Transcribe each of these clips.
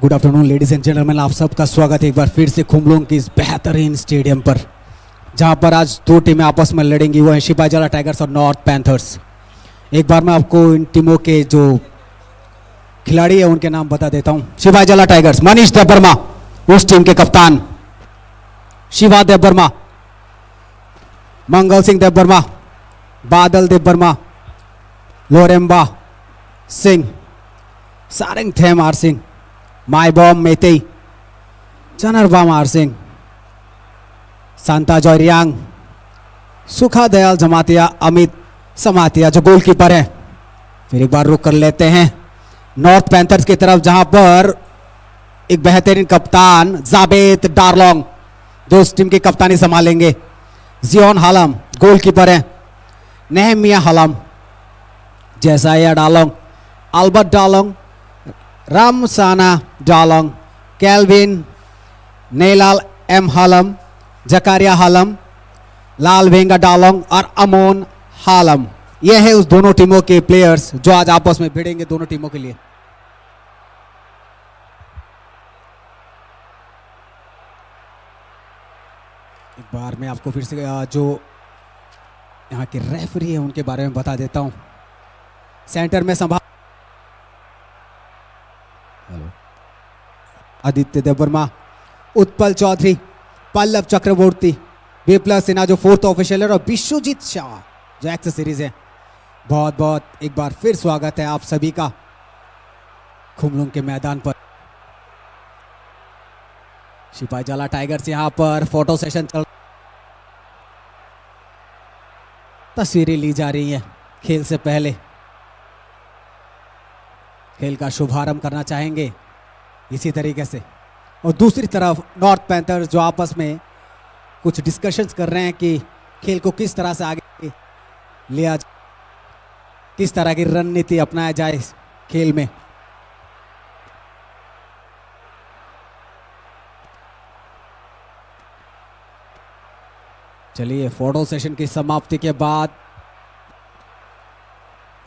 Good afternoon ladies and gentleman, आप सबका स्वागत है एक बार फिर से खुमलोंग की इस बेहतरीन स्टेडियम पर, जहां पर आज दो टीमें आपस में लड़ेंगी। वो है सिपाहीजला टाइगर्स और नॉर्थ पैंथर्स। एक बार मैं आपको इन टीमों के जो खिलाड़ी है उनके नाम बता देता हूं। सिपाहीजला टाइगर्स, मनीष देबबर्मा उस टीम के कप्तान, शिवा देबबर्मा, मंगल सिंह देबबर्मा, बादल देबबर्मा, लोरेम्बा सिंह, सारंग थेमार सिंह, माइबॉम मेतेई, चनरबा मार सिंह, सांता जॉयरियांग, सुखा दयाल जमातिया, अमित समातिया जो गोलकीपर है। फिर एक बार रुक कर लेते हैं नॉर्थ पैंथर्स की तरफ, जहां पर एक बेहतरीन कप्तान जाबेत डार्लोंग जो उस टीम की कप्तानी संभालेंगे। जियोन हालम गोलकीपर है, Nehemiah हालम, जैसाया डालोंग, Albert डालोंग, रामसाना डालोंग, kelvin नेलाल M हालम, Zachariah हालम, लाल वेंगा डालोंग और अमोन हालम। यह है उस दोनों टीमों के प्लेयर्स जो आज आपस में भिड़ेंगे दोनों टीमों के लिए। एक बार मैं आपको फिर से जो यहाँ के रेफरी है उनके बारे में बता देता हूं। सेंटर में संभाल आदित्य देबबर्मा, उत्पल चौधरी, पल्लव चक्रवर्ती, विप्लव सिन्हा जो फोर्थ ऑफिशियल है, और विश्वजीत शाह जो एक्सेसरीज है। बहुत बहुत एक बार फिर स्वागत है आप सभी का खुमलुंग के मैदान पर। सिपाहीजला टाइगर्स यहां पर फोटो सेशन चल, तस्वीरें ली जा रही हैं खेल से पहले। खेल का शुभारंभ करना चाहेंगे इसी तरीके से। और दूसरी तरफ नॉर्थ पैंथर्स जो आपस में कुछ डिस्कशंस कर रहे हैं कि खेल को किस तरह से आगे लिया, किस तरह की रणनीति अपनाया जाए खेल में। चलिए, फोटो सेशन की समाप्ति के बाद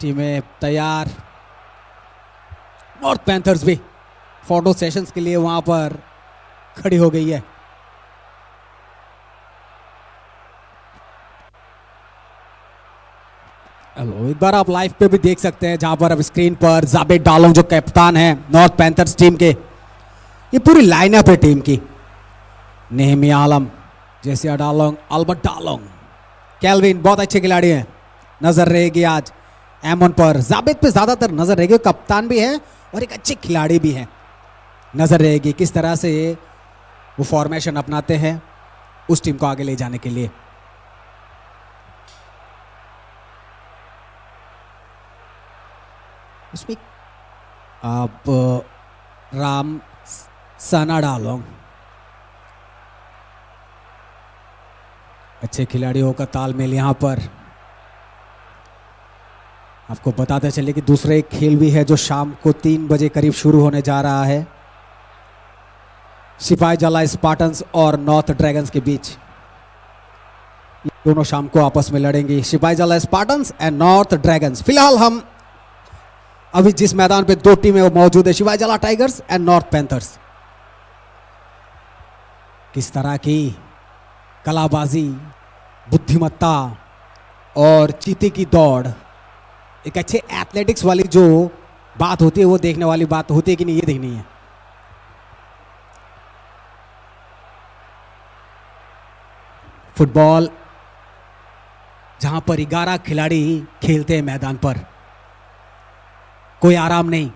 टीमें तैयार। नॉर्थ पैंथर्स भी फोटो सेशंस के लिए वहां पर खड़ी हो गई है। हेलो, एक बार आप लाइव पे भी देख सकते हैं, जहां पर अब स्क्रीन पर जाबेत डालोंग जो कैप्टन है नॉर्थ पैंथर्स टीम के। ये पूरी लाइनअप है टीम की। नेहमिया आलम, जैसिया डालोंग, अल्बर्ट डालोंग, कैल्विन बहुत अच्छे खिलाड़ी हैं। नजर रहेगी आज एमन पर, जाबेत पे ज्यादातर नजर रहेगी। कप्तान भी है और एक अच्छे खिलाड़ी भी हैं। नजर रहेगी किस तरह से वो फॉर्मेशन अपनाते हैं उस टीम को आगे ले जाने के लिए। उसमें आप राम साना डालोंग, अच्छे खिलाड़ियों का तालमेल यहां पर। आपको बताते चले कि दूसरा एक खेल भी है जो शाम को 3 बजे करीब शुरू होने जा रहा है। सिपाहीजला स्पार्टन्स और नॉर्थ ड्रैगन्स के बीच, दोनों शाम को आपस में लड़ेंगे, Sipahijala Spartans and north dragons. फिलहाल हम अभी जिस मैदान पे दो टीमें मौजूद है, Sipahijala tigers and north panthers. किस तरह की कलाबाजी, बुद्धिमत्ता और चीते की दौड़, एक अच्छे एथलेटिक्स वाली जो बात होती है वो देखने वाली बात होती है कि नहीं, ये देखनी है। फुटबॉल जहां पर 11 खिलाड़ी खेलते हैं मैदान पर, कोई आराम नहीं,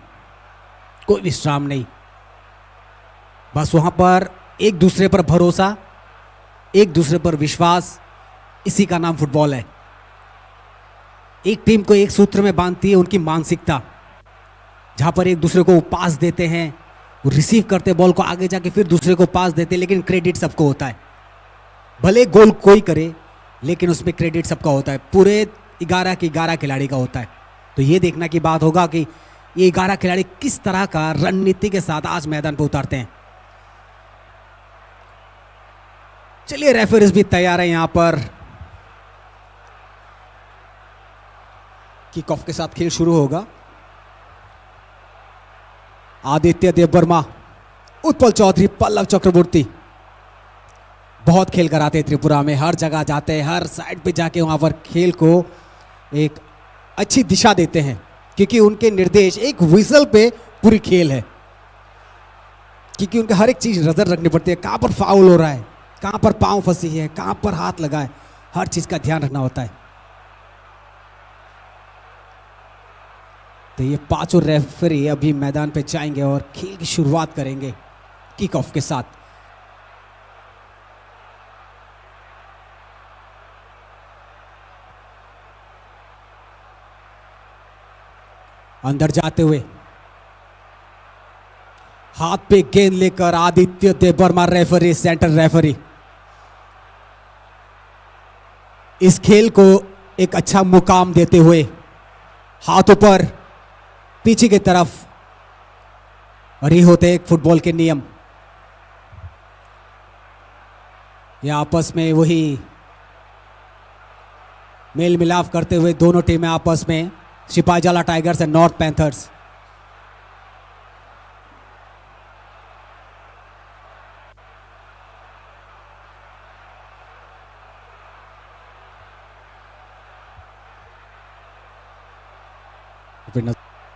कोई विश्राम नहीं, बस वहां पर एक दूसरे पर भरोसा, एक दूसरे पर विश्वास, इसी का नाम फुटबॉल है। एक टीम को एक सूत्र में बांधती है उनकी मानसिकता, जहां पर एक दूसरे को पास देते हैं, वो रिसीव करते बॉल को, आगे जाके फिर दूसरे को पास देते, लेकिन क्रेडिट सबको होता है। भले गोल कोई करे लेकिन उसमें क्रेडिट सबका होता है, पूरे 11 के 11 खिलाड़ी का होता है। तो ये देखना की बात होगा कि ये 11 खिलाड़ी किस तरह का रणनीति के साथ आज मैदान पर उतारते हैं। चलिए, रेफरीज भी तैयार है यहां पर। किक ऑफ के साथ खेल शुरू होगा। आदित्य देबबर्मा उत्पल चौधरी, पल्लव चक्रवर्ती बहुत खेल कराते हैं त्रिपुरा में, हर जगह जाते हैं, हर साइड पे जाके वहां पर खेल को एक अच्छी दिशा देते हैं, क्योंकि उनके निर्देश एक विजल पे पूरी खेल है, क्योंकि उनके हर एक चीज नजर रखनी पड़ती है, कहां पर फाउल हो रहा है, कहां पर पांव फंसी है, कहां पर हाथ लगा है, हर चीज का ध्यान रखना होता है। तो ये पांचों रेफरी अभी मैदान पे जाएंगे और खेल की शुरुआत करेंगे किक ऑफ के साथ। अंदर जाते हुए हाथ पे गेंद लेकर Aditya Debbarma referee, centre referee, इस खेल को एक अच्छा मुकाम देते हुए हाथ ऊपर पीछे की तरफ, और ये होते एक फुटबॉल के नियम। ये आपस में वही मेल मिलाप करते हुए दोनों टीमें आपस में, Sipahijala tigers and north panthers.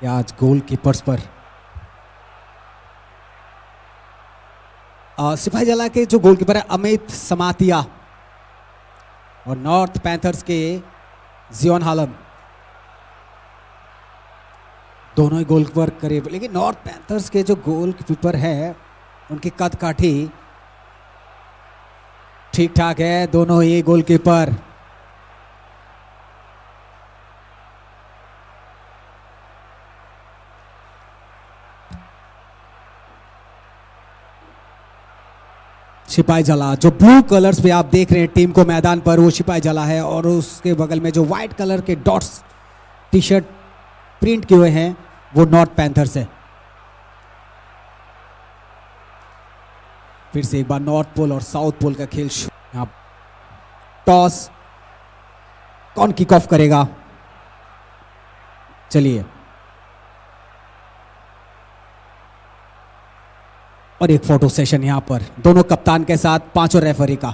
आज गोलकीपर्स पर सिपाहीजला के जो गोलकीपर है अमित समातिया, और नॉर्थ पैंथर्स के जियोन हालम, दोनों ही गोलकीपर करीब, लेकिन नॉर्थ पैंथर्स के जो गोलकीपर है उनकी कद काठी ठीक ठाक है, दोनों ही गोलकीपर। सिपाहीजला, जो ब्लू कलर्स पे आप देख रहे हैं टीम को मैदान पर, वो सिपाहीजला है, और उसके बगल में जो व्हाइट कलर के डॉट्स टी शर्ट प्रिंट किए हुए हैं वो नॉर्थ पैंथर्स है। फिर से एक बार नॉर्थ पोल और साउथ पोल का खेल शुरू। टॉस, कौन किक ऑफ करेगा? चलिए, और एक फोटो सेशन यहां पर दोनों कप्तान के साथ पांचों रेफरी का।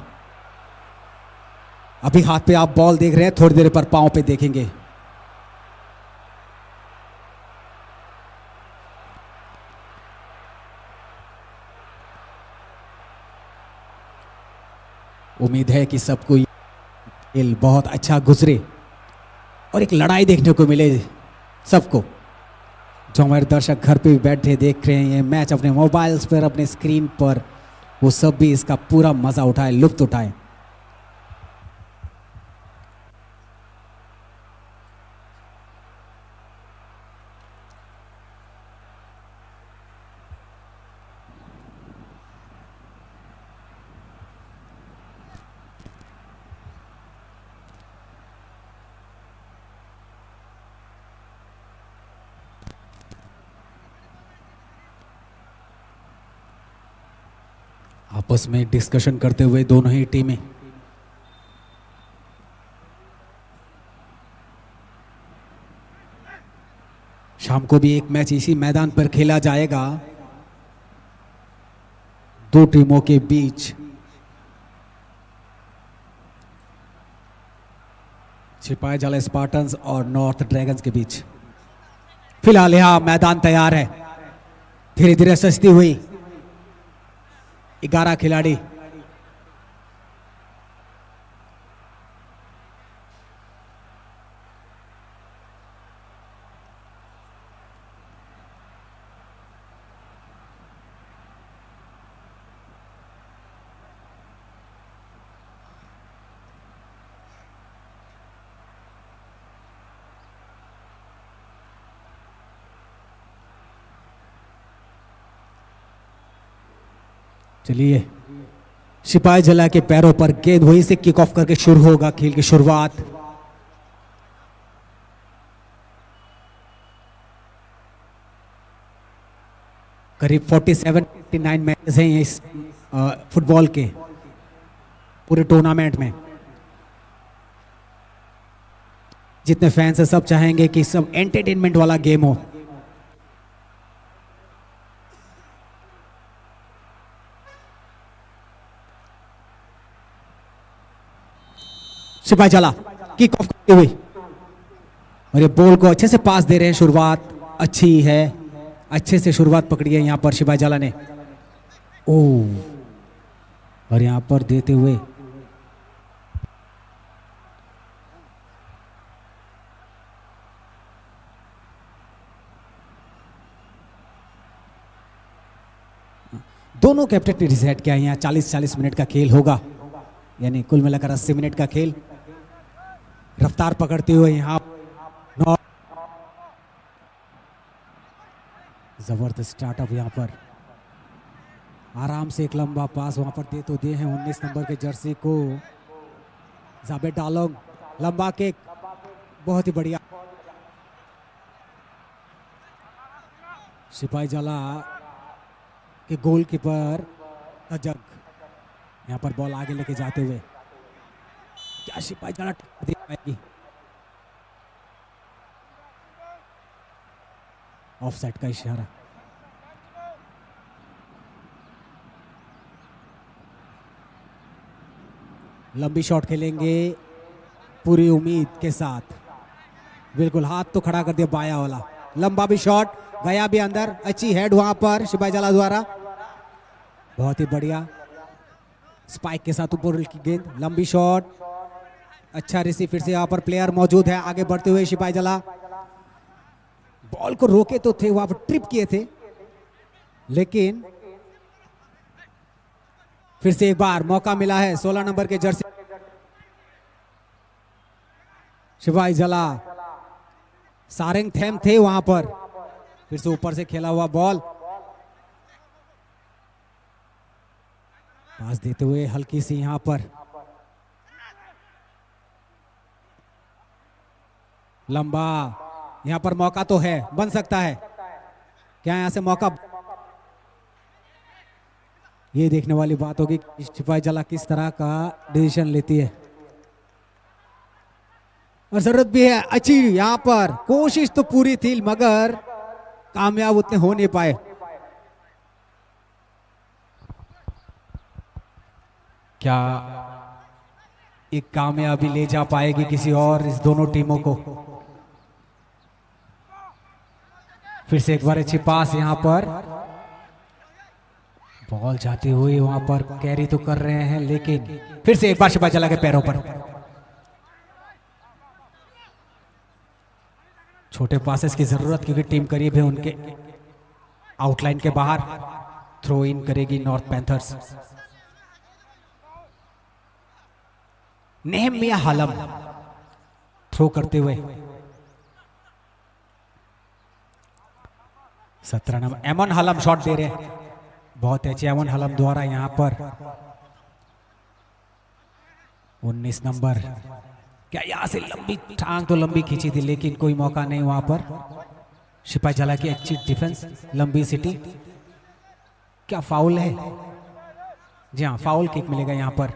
अभी हाथ पे आप बॉल देख रहे हैं, थोड़ी देर पर पांव पे देखेंगे। उम्मीद है कि सबको खेल बहुत अच्छा गुजरे और एक लड़ाई देखने को मिले सबको। जो हमारे दर्शक घर पे भी बैठे देख रहे हैं ये मैच अपने मोबाइल्स पर, अपने स्क्रीन पर, वो सब भी इसका पूरा मजा उठाए, लुत्फ उठाए। आपस में डिस्कशन करते हुए दोनों ही टीमें। शाम को भी एक मैच इसी मैदान पर खेला जाएगा, दो टीमों के बीच। सिपाहीजला स्पार्टन्स और नॉर्थ ड्रैगन्स के बीच। फिलहाल यहां मैदान तैयार है, धीरे धीरे सजती हुई 11 खिलाड़ी। चलिए, सिपाहीजला के पैरों पर गेंद वहीं से किक ऑफ करके शुरू होगा खेल की शुरुआत। करीब 47-49 मैचेस हैं इस फुटबॉल के पूरे टूर्नामेंट में। जितने फैंस हैं सब चाहेंगे कि सब एंटरटेनमेंट वाला गेम हो। सिपाही जला किक ऑफ करते हुए और ये बॉल को अच्छे से पास दे रहे हैं। शुरुआत अच्छी है, अच्छे से शुरुआत पकड़ी है यहाँ पर सिपाही जला ने। ओह और यहाँ पर देते हुए दोनों कैप्टन ने डिसाइड किया यहाँ 40-40 मिनट का खेल होगा, यानी कुल मिलाकर 80 मिनट का खेल। रफ्तार पकड़ते हुए यहाँ जबरदस्त स्टार्टअप यहाँ पर आराम से एक लंबा पास वहां पर दे तो दे हैं 19 नंबर के जर्सी को जाबेद डालोंग। लंबा किक बहुत ही बढ़िया। सिपाही जला के गोलकीपर तजग यहाँ पर बॉल आगे लेके जाते हुए क्या सिपाही जला दे पाएगी? ऑफसाइड का इशारा। लंबी शॉट खेलेंगे पूरी उम्मीद के साथ। बिल्कुल हाथ तो खड़ा कर दिया बाया वाला। लंबा भी शॉट गया भी अंदर। अच्छी हेड वहां पर सिपाही जला द्वारा, बहुत ही बढ़िया स्पाइक के साथ ऊपर की गेंद। लंबी शॉट, अच्छा रिसीव। फिर से यहाँ पर प्लेयर मौजूद है आगे बढ़ते हुए। सिपाही जला बॉल को रोके तो थे, वहां पर ट्रिप किए थे, लेकिन फिर से एक बार मौका मिला है 16 नंबर के जर्सी सिपाही जला। सारेंग थेम थे वहां पर। फिर से ऊपर से खेला हुआ बॉल पास देते हुए हल्की सी यहां पर लंबा। यहां पर मौका तो है, बन सकता है क्या यहां से मौका? ये देखने वाली बात होगी कि सिपाही जला किस तरह का डिसीजन लेती है। और जरूरत भी है अच्छी। यहां पर कोशिश तो पूरी थी मगर कामयाब उतने हो नहीं पाए। क्या एक कामयाबी ले जा पाएगी किसी और इस दोनों टीमों को? फिर से एक बार अच्छी पास यहां पर बॉल जाती हुई वहां पर कैरी तो कर रहे हैं, लेकिन फिर से एक बार सिपाही जला के पैरों पर। छोटे पासेस की जरूरत क्योंकि टीम करीब है उनके आउटलाइन के बाहर। थ्रो इन करेगी north panthers. Nehemiah Halam throw करते हुए 17 नंबर एमन हलम शॉट दे रहे हैं। बहुत अच्छे एमन हलम द्वारा यहां पर 19 नंबर। क्या यहां से लंबी टांग तो लंबी खींची थी, लेकिन कोई मौका नहीं वहां पर। सिपाही जला की अच्छी डिफेंस, लंबी सिटी। क्या फाउल है? जी हाँ, फाउल किक मिलेगा यहां पर।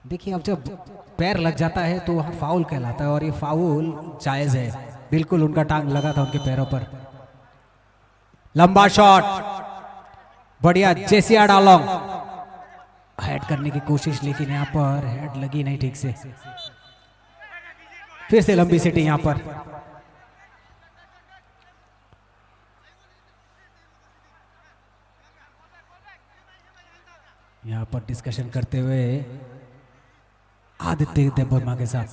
देखिए अब जब पैर लग जाता है तो वहां फाउल कहलाता है और ये फाउल जायज है। बिल्कुल उनका टांग लगा था उनके पैरों पर। लंबा शॉट बढ़िया। जेसिया डालोंग हेड करने की कोशिश, लेकिन यहां पर हेड लगी नहीं ठीक से। फिर से लंबी सिटी यहां पर। यहां पर डिस्कशन करते हुए आदित्य देवबर्मा के साथ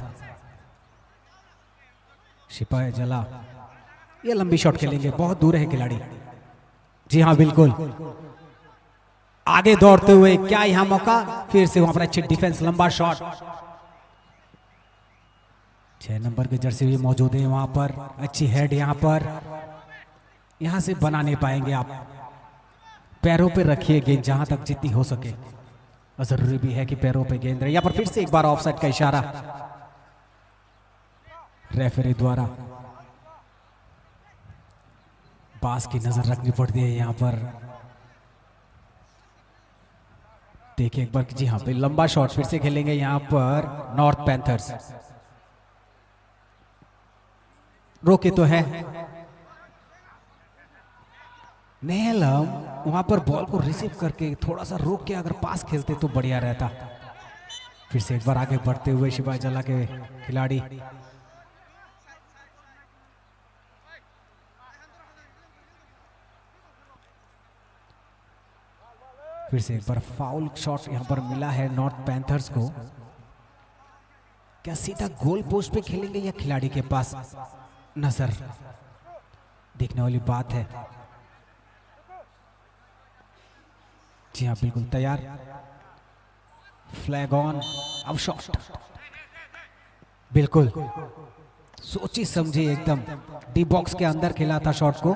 सिपाही जला। ये लंबी शॉट खेलेंगे, बहुत दूर है खिलाड़ी। जी हाँ बिल्कुल आगे दौड़ते हुए। क्या यहां मौका? फिर से वहां पर अच्छी डिफेंस, लंबा शॉट। 6 नंबर के जर्सी भी मौजूद है वहां पर। अच्छी हेड यहां पर। यहां से बना नहीं पाएंगे आप। पैरों पे रखिए गेंद जहां तक जितनी हो सके, और जरूरी भी है कि पैरों पे गेंद रहे। यहां पर फिर से एक बार ऑफसाइड का इशारा रेफरी द्वारा। पास की नजर रखनी पड़ती है यहां पर। देखिए एक बार, जी हाँ पे लंबा शॉट फिर से खेलेंगे यहां पर नॉर्थ पैंथर्स। रोके तो है नेलम वहां पर बॉल को रिसीव करके थोड़ा सा रोक के अगर पास खेलते तो बढ़िया रहता। फिर से एक बार आगे बढ़ते हुए सिपाही जला के खिलाड़ी, फिर से एक बार फाउल शॉट यहां पर मिला है नॉर्थ पैंथर्स को। क्या सीधा गोल पोस्ट पे खेलेंगे या खिलाड़ी के पास नजर, देखने वाली बात है। जी हाँ, बिल्कुल तैयार, फ्लैग ऑन। अब शॉट बिल्कुल सोची समझी एकदम डी बॉक्स के अंदर खेला था शॉट को,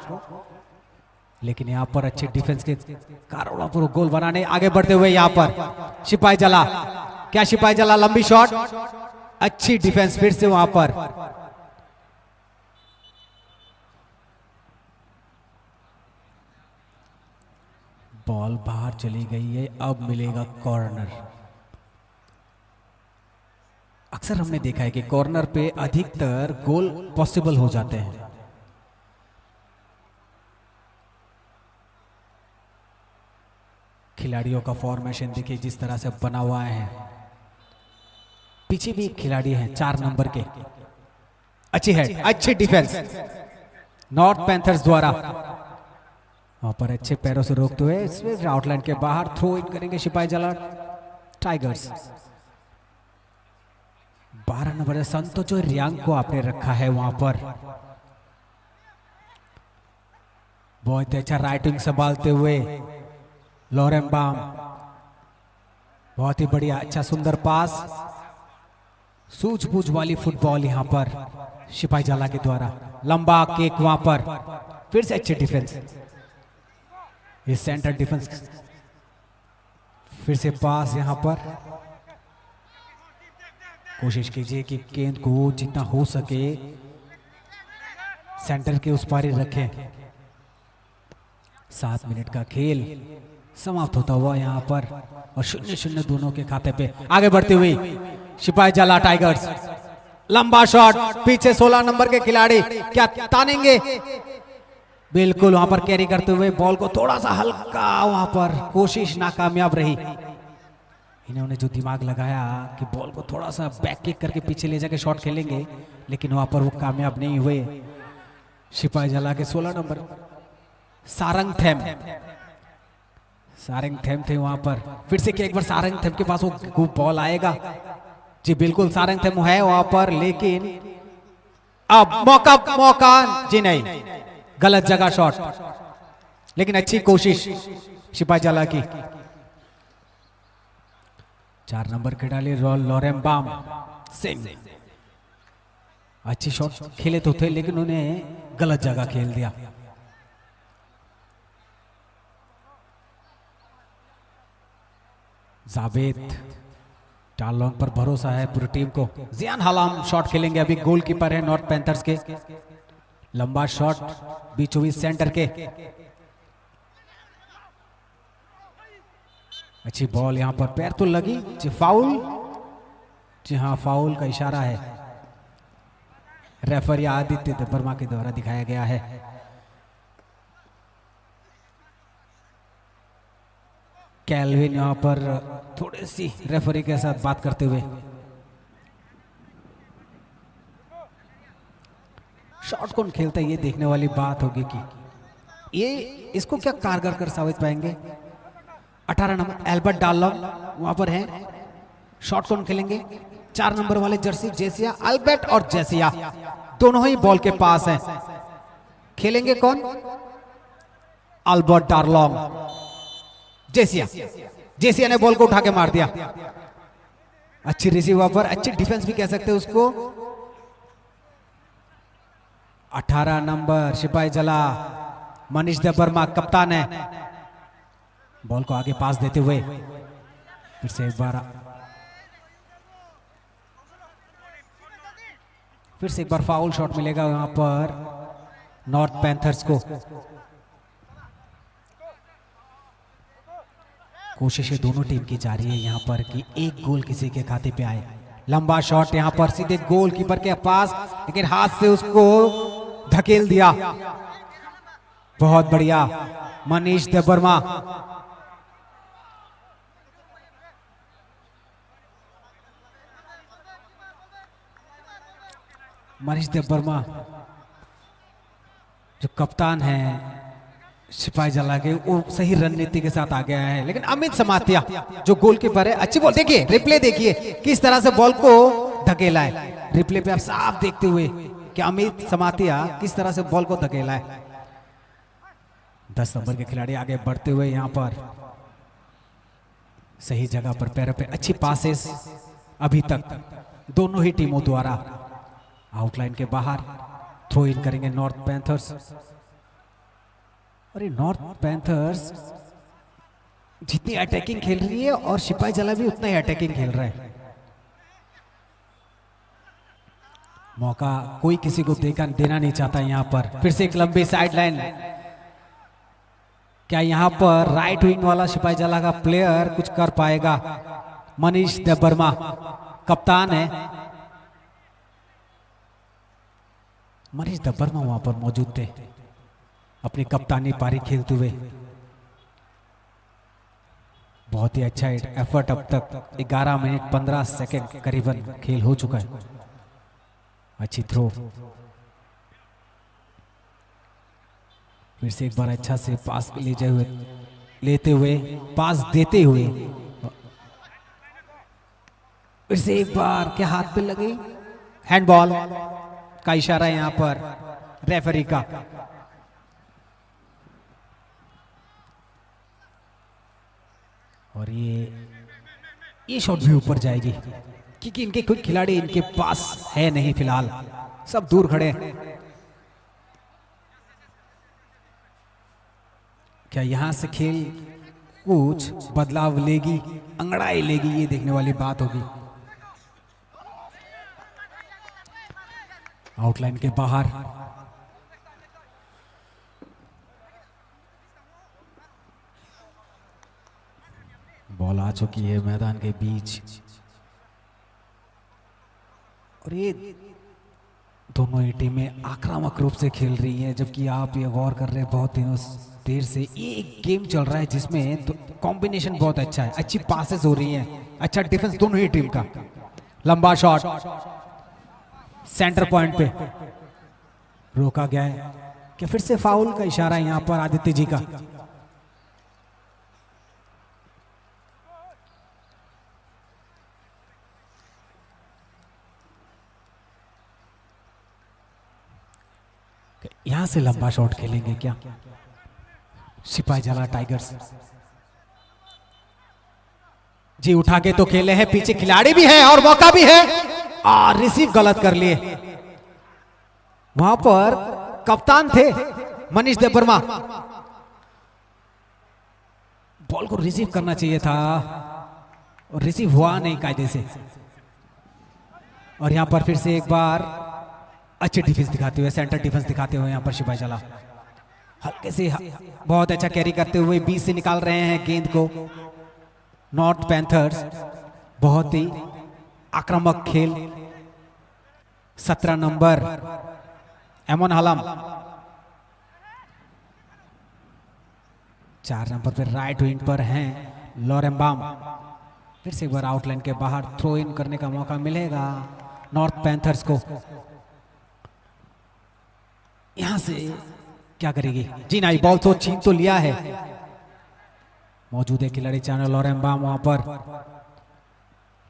लेकिन यहां पर अच्छे डिफेंस के कारण पर गोल बनाने आगे बढ़ते हुए यहां पर सिपाही जला। क्या सिपाही जला लंबी शॉट, अच्छी डिफेंस फिर से वहां पर। बॉल बाहर चली गई है, अब मिलेगा कॉर्नर। अक्सर हमने देखा है कि कॉर्नर पे अधिकतर गोल पॉसिबल हो जाते हैं। खिलाड़ियों का फॉर्मेशन देखिए जिस तरह से बना हुआ है, पीछे भी खिलाड़ी हैं 4 नंबर के। अच्छी है, अच्छी डिफेंस नॉर्थ पैंथर्स द्वारा। वहां पर अच्छे पैरों से रोकते हुए इसमें आउटलाइन के बाहर थ्रो इन करेंगे सिपाही जला टाइगर्स। 12 नंबर संतोष रियांग को आपने रखा है वहां पर। बहुत अच्छा राइटिंग संभालते हुए लोरेम्बाम, बहुत ही बढ़िया, अच्छा सुंदर पास, सूझबूझ वाली फुटबॉल यहां पर सिपाही जाला के द्वारा। लंबा केक वहां पर, फिर से अच्छी डिफेंस, ये सेंटर डिफेंस, फिर से पास यहां पर। कोशिश कीजिए कि गेंद को जितना हो सके सेंटर के उस पार ही रखें। 7 मिनट का खेल समाप्त होता हुआ यहां पर और 0-0 दोनों के खाते पे। आगे बढ़ती हुई सिपाही जला टाइगर्स, लंबा शॉट, पीछे 16 नंबर के खिलाड़ी क्या तानेंगे, बिल्कुल वहां पर कैरी करते हुए बॉल को थोड़ा सा हल्का, वहां पर कोशिश नाकामयाब रही। इन्होंने जो दिमाग लगाया कि बॉल को थोड़ा सा बैक किक करके पीछे ले जाके शॉट खेलेंगे, लेकिन वहां पर वो कामयाब नहीं हुए। सिपाही जला के 16 नंबर सारंग थेम थे वहां पर। फिर से क्या एक बार सारंग थेम के पास वो बॉल आएगा? जी बिल्कुल सारंग थेम है वहां पर, लेकिन अब मौका जी नहीं, गलत जगह शॉट, लेकिन अच्छी कोशिश सिपाही जला की। 4 नंबर खिलाड़ी लोरेम्बाम सिंह अच्छी शॉट खेले तो थे, लेकिन उन्हें गलत जगह खेल दिया। जावेद टालोंग पर भरोसा है पूरी टीम को। जियान हलाम शॉट खेलेंगे, अभी गोलकीपर है नॉर्थ पैंथर्स के। लंबा शॉट बीचों बीच सेंटर के, अच्छी बॉल यहां पर, पैर तो लगी जी, फाउल, जी हाँ फाउल का इशारा है रेफरी आदित्य वर्मा के द्वारा दिखाया गया है। कैल्विन यहां पर थोड़ी सी रेफरी के साथ बात करते हुए। शॉट कौन खेलता है ये देखने वाली बात होगी कि ये इसको क्या कारगर कर साबित पाएंगे। 18 नंबर एल्बर्ट डालोंग वहां पर है, शॉट कौन खेलेंगे? 4 नंबर वाले जर्सी जेसिया, अल्बर्ट और जेसिया दोनों ही बॉल के पास हैं। खेलेंगे कौन? अल्बर्ट डार्लोंग। जेसिया ने बॉल को उठा के मार दिया। अच्छी रिसीव पर, अच्छी डिफेंस भी कह सकते हैं उसको। 18 नंबर सिपाही जला मनीष देवर्मा कप्तान है, बॉल को आगे पास देते हुए फिर से एक बार फाउल शॉट मिलेगा यहां पर नॉर्थ पैंथर्स को। कोशिशें दोनों टीम की जा रही है यहां पर कि एक गोल किसी के खाते पे आए। लंबा शॉट यहां पर सीधे गोलकीपर के पास, लेकिन हाथ से उसको धकेल दिया। बहुत बढ़िया मनीष देवर्मा। मनीष देवर्मा जो कप्तान है सिपाही जला के, वो सही रणनीति के साथ आ गया है। लेकिन अमित समातिया जो गोलकीपर है, अच्छी बॉल, देखिए रिप्ले देखिए किस तरह से बॉल को धकेला है। रिप्ले पे आप साफ देखते हुए कि अमित समातिया किस तरह से बॉल को धकेला है। 10 नंबर के खिलाड़ी आगे बढ़ते हुए यहाँ पर सही जगह पर पैरों पे अच्छी पासेस अभी तक दोनों ही टीमों द्वारा। आउटलाइन के बाहर थ्रो इन करेंगे नॉर्थ पैंथर्स। और ये नॉर्थ पैंथर्स जितनी अटैकिंग खेल रही है और सिपाही जला भी उतना ही अटैकिंग खेल रहा है। मौका कोई किसी को देना नहीं चाहता। यहाँ पर फिर से एक लंबी साइडलाइन। क्या यहाँ पर राइट विंग वाला सिपाही जला का प्लेयर कुछ कर पाएगा? मनीष देवर्मा कप्तान है। मनीष देवर्मा वहां पर मौजूद थे अपनी कप्तानी पारी खेलते हुए। बहुत ही अच्छा एफर्ट। अब तक 11 मिनट 15 सेकंड करीबन खेल हो चुका है। अच्छी थ्रो, फिर से एक बार अच्छा से पास लेते हुए पास देते हुए, फिर से एक बार क्या हाथ पे लगी? हैंडबॉल का इशारा यहां पर रेफरी का। और ये शॉट भी ऊपर जाएगी क्योंकि इनके कोई खिलाड़ी इनके पास है नहीं फिलहाल, सब दूर खड़े हैं। क्या यहां से खेल कुछ बदलाव लेगी, अंगड़ाई लेगी? ये देखने वाली बात होगी। आउटलाइन के बाहर बॉल आ चुकी है मैदान के बीच। और ये दोनों ही टीमें आक्रामक रूप से खेल रही हैं, जबकि आप ये गौर कर रहे हैं बहुत दिनों देर से ये एक गेम चल रहा है जिसमें कॉम्बिनेशन बहुत अच्छा है, अच्छी पासेस हो रही हैं, अच्छा डिफेंस दोनों ही टीम का। लंबा शॉट सेंटर पॉइंट पे रोका गया है। क्या फिर से फाउल का इशारा यहां पर आदित्य जी का? यहां से लंबा शॉट खेलेंगे क्या सिपाही जला टाइगर्स? जी उठा के तो खेले हैं, पीछे खिलाड़ी भी है और मौका भी है और रिसीव गलत कर लिए। वहां पर कप्तान थे मनीष देवर्मा, बॉल को रिसीव करना चाहिए था और रिसीव हुआ नहीं कायदे से। और यहां पर फिर से एक बार अच्छे डिफेंस दिखाते हुए, सेंटर डिफेंस दिखाते हुए यहां पर सिपाही जला हल्के से बहुत अच्छा कैरी करते हुए बीच से निकाल रहे हैं गेंद को। नॉर्थ पैंथर्स बहुत ही आक्रामक खेल। 17 नंबर एमोन हलम, 4 नंबर पर राइट विंग पर हैं लोरेम्बाम। फिर से एक बार आउटलाइन के बाहर थ्रो इन करने का मौका मिलेगा नॉर्थ पैंथर्स को। यहां से क्या करेगी? जी नहीं, बॉल तो छीन तो लिया है। मौजूद है खिलाड़ी चैनल लोरेम्बाम वहां पर।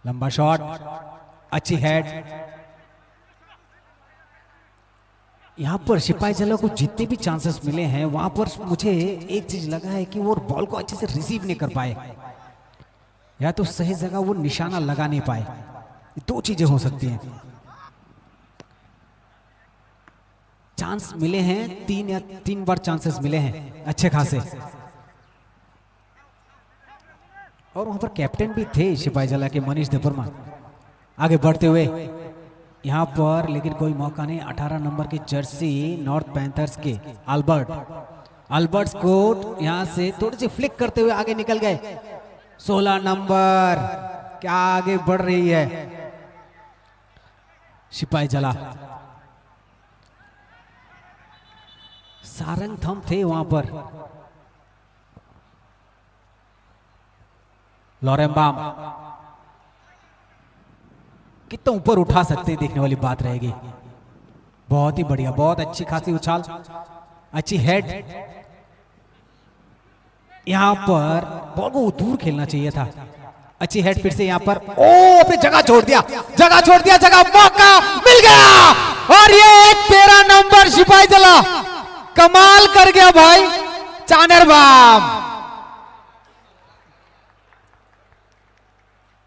लंबा शॉट, अच्छी हेड। यहां पर सिपाही जला को जितने भी चांसेस मिले हैं वहां पर मुझे एक चीज लगा है कि वो बॉल को अच्छे से रिसीव नहीं कर पाए, या तो सही जगह वो निशाना लगा नहीं पाए। दो चीजें हो सकती हैं। चांस मिले हैं 3 बार चांसेस मिले हैं अच्छे खासे। और वहां पर कैप्टन भी थे सिपाही जला के मनीष देवर्मा। आगे बढ़ते हुए यहां पर लेकिन कोई मौका नहीं। 18 नंबर की जर्सी नॉर्थ पैंथर्स के अल्बर्ट्स को यहां से थोड़ी सी फ्लिक करते हुए आगे निकल गए। 16 नंबर क्या आगे बढ़ रही है सिपाही जला। सारंग थम थे वहां पर। लॉरेम्बाम कितना ऊपर उठा सकते हैं, देखने वाली बात रहेगी। बहुत ही बढ़िया, बहुत अच्छी खासी उछाल, अच्छी हेड। यहां पर बॉल को दूर खेलना चाहिए था। अच्छी हेड फिर से यहां पर। ओ फिर जगह छोड़ दिया, जगह छोड़ दिया, जगह मौका मिल गया और ये एक 13 नंबर सिपाही जला कमाल कर गया भाई चानरबाम।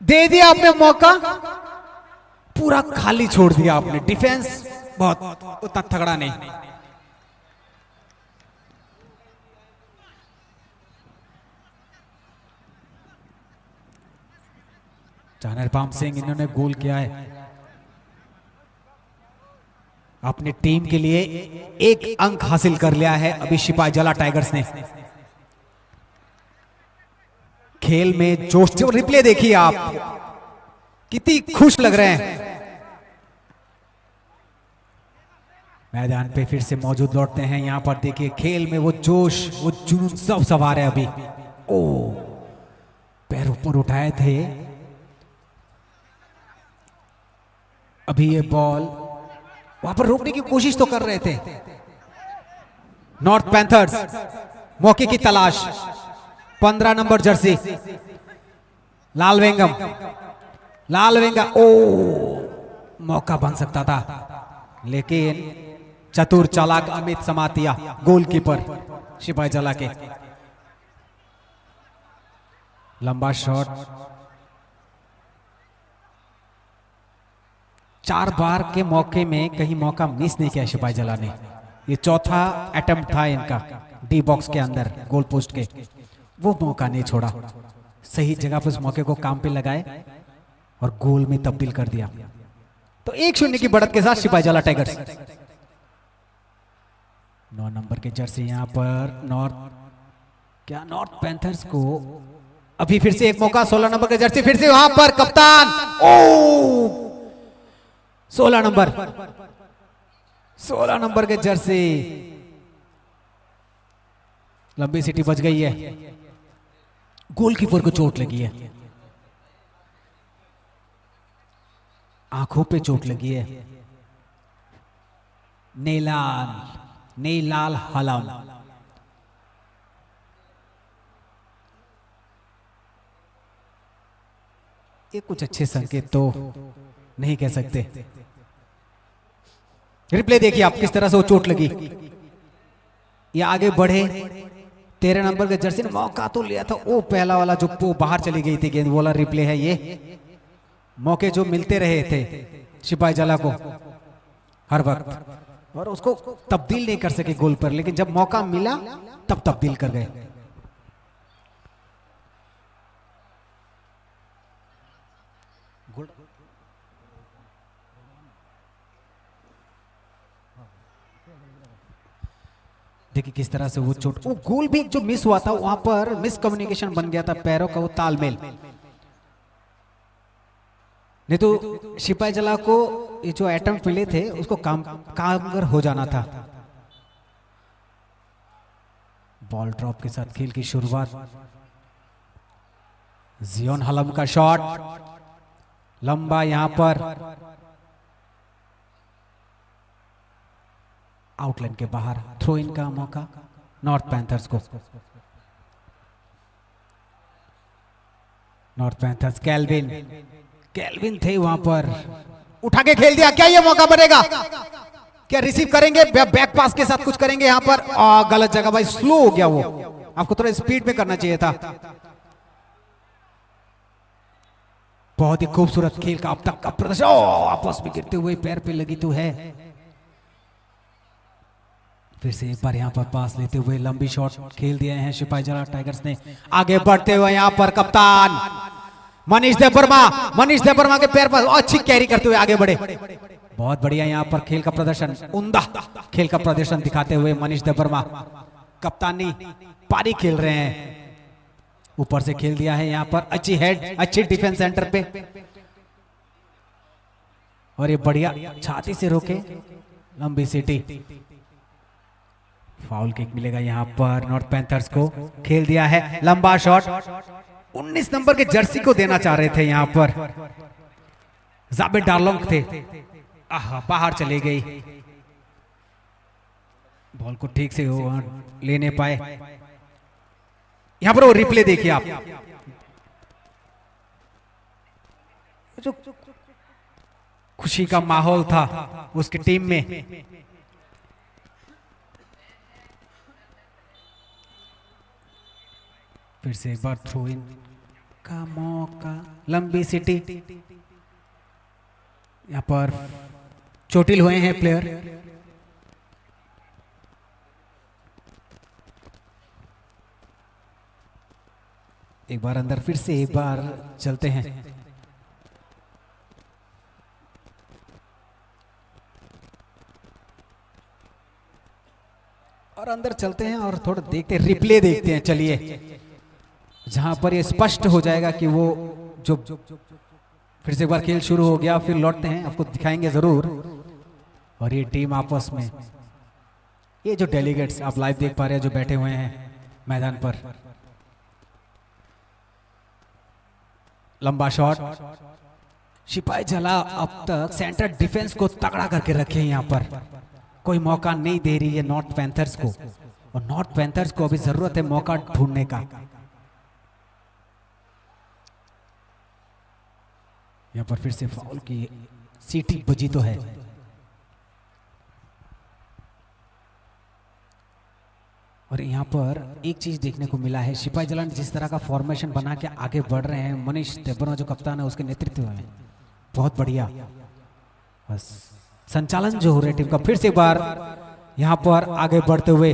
दे दिया आपने मौका, पूरा खाली छोड़ दिया आपने। डिफेंस बहुत उतना तगड़ा नहीं। चानरबाम सिंह इन्होंने गोल किया है अपनी टीम के लिए, एक अंक हासिल कर लिया है अभी सिपाही जला टाइगर्स ने। खेल में जोश, जो रिप्ले देखिए आप, कितनी खुश लग रहे हैं। मैदान पे फिर से मौजूद लौटते हैं। यहां पर देखिए खेल में वो जोश, वो जुनून सब सवार है अभी। ओ पैर ऊपर उठाए थे अभी, ये बॉल वहां पर रोकने की कोशिश तो कर रहे थे। नॉर्थ पैंथर्स मौके की तलाश। 15 नंबर जर्सी लालवेंगम, लालवेंगम। ओ मौका बन सकता था लेकिन चतुर चालाक अमित समातिया गोलकीपर सिपाही जला के। लंबा शॉट, 4 बार के मौके में कहीं मौका मिस नहीं किया सिपाही जला ने। ये चौथा अटेम्प्ट था इनका डी बॉक्स के अंदर गोल पोस्ट के, वो मौका नहीं छोड़ा। सही जगह पर उस मौके को काम पे लगाए और गोल में तब्दील कर दिया। तो 1-0 की बढ़त के साथ सिपाही जला टाइगर्स। 9 नंबर के जर्सी यहां पर नॉर्थ पैंथर्स को अभी फिर से एक मौका। 16 नंबर के जर्सी फिर से वहां पर कप्तान। ओ 16 नंबर के जर्सी, लंबी सीटी बच गई है। गोलकीपर को चोट लगी है, आंखों पे चोट लगी है। नेलाल हलम। ये कुछ अच्छे संकेत तो नहीं कह सकते। रिप्ले देखिए आप, किस तरह से वो चोट लगी। ये आगे बढ़े। 13 नंबर के जर्सी ने मौका तो लिया था, वो पहला वाला जो वो बाहर चली गई थी गेंद, वाला रिप्ले है ये। मौके जो मिलते रहे थे सिपाही जला को हर वक्त, और उसको तब्दील नहीं कर सके गोल पर, लेकिन जब मौका मिला तब तब्दील कर गए। देखिए किस तरह से वो चोट, वो गोल भी जो मिस हुआ था वहां पर मिस कम्युनिकेशन बन गया था, पैरों का वो तालमेल। नहीं तो सिपाही जला को ये जो एटम्प्ट मिले थे उसको कामगर हो जाना था। बॉल ड्रॉप के साथ खेल की शुरुआत। जियोन हलम का शॉट लंबा, यहां पर आउटलाइन के बाहर, थ्रो इन का मौका नॉर्थ पैंथर्स को। नॉर्थ पैंथर्स कैल्विन थे वहां पर, उठा के खेल दिया। क्या ये मौका बनेगा? क्या रिसीव करेंगे? बैक पास के साथ कुछ करेंगे यहां पर। गलत जगह भाई, स्लो हो गया वो, आपको थोड़ा स्पीड में करना चाहिए था। बहुत ही खूबसूरत खेल का अब तक का प्रदर्शन। आपस में गिरते हुए पैर पे लगी तो है। फिर से एक बार यहां पर पास लेते हुए लंबी शॉट खेल दिए हैं सिपाही जला टाइगर्स ने। आगे बढ़ते हुए यहां पर कप्तान मनीष देववर्मा के पैर पर अच्छी कैरी करते हुए आगे बढ़े। बहुत बढ़िया यहां पर खेल का प्रदर्शन, उम्दा खेल का प्रदर्शन दिखाते हुए मनीष देववर्मा कप्तानी पारी खेल रहे हैं। ऊपर से खेल दिया है यहां पर, अच्छी हेड, अच्छी डिफेंस सेंटर पे, और ये बढ़िया छाती से रोके लंबी सीटी। फाउल किक मिलेगा यहाँ पर नॉर्थ पैंथर्स को। खेल दिया है लंबा शॉट, 19 नंबर के जर्सी को देना चाह रहे थे यहाँ पर, जाबेद डार्लोंग थे। बाहर चली गई, बॉल को ठीक से ले नहीं पाए। यहां पर वो रिप्ले देखिए आप, जो खुशी का माहौल था उसकी टीम में। फिर से एक बार थ्रो इन का मौका, लंबी सिटी। यहां पर चोटिल हुए हैं प्लेयर। एक बार अंदर, फिर से एक बार चलते हैं। और अंदर चलते हैं और थोड़ा देखते हैं, रिप्ले देखते हैं। चलिए, जहां पर ये स्पष्ट हो जाएगा कि वो जो फिर से एक बार खेल शुरू हो गया। फिर लौटते हैं, आपको दिखाएंगे जरूर। और ये टीम आपस में, ये जो डेलीगेट्स आप लाइव देख पा रहे हैं जो बैठे हुए हैं मैदान पर। लंबा शॉट, सिपाही जला अब तक सेंटर डिफेंस को तगड़ा करके रखे हैं। यहाँ पर कोई मौका नहीं दे रही है नॉर्थ पैंथर्स को, और नॉर्थ पैंथर्स को अभी जरूरत है मौका ढूंढने का। यहाँ पर फिर से फाउल की सीटी बजी तो है। और यहाँ पर एक चीज देखने को मिला है, सिपाही जलान जिस तरह का फॉर्मेशन बना के आगे बढ़ रहे हैं, मनीष देबबर्मा जो कप्तान है उसके नेतृत्व में, बहुत बढ़िया। बस संचालन जो हो रहा है टीम का। फिर से एक बार यहाँ पर आगे बढ़ते हुए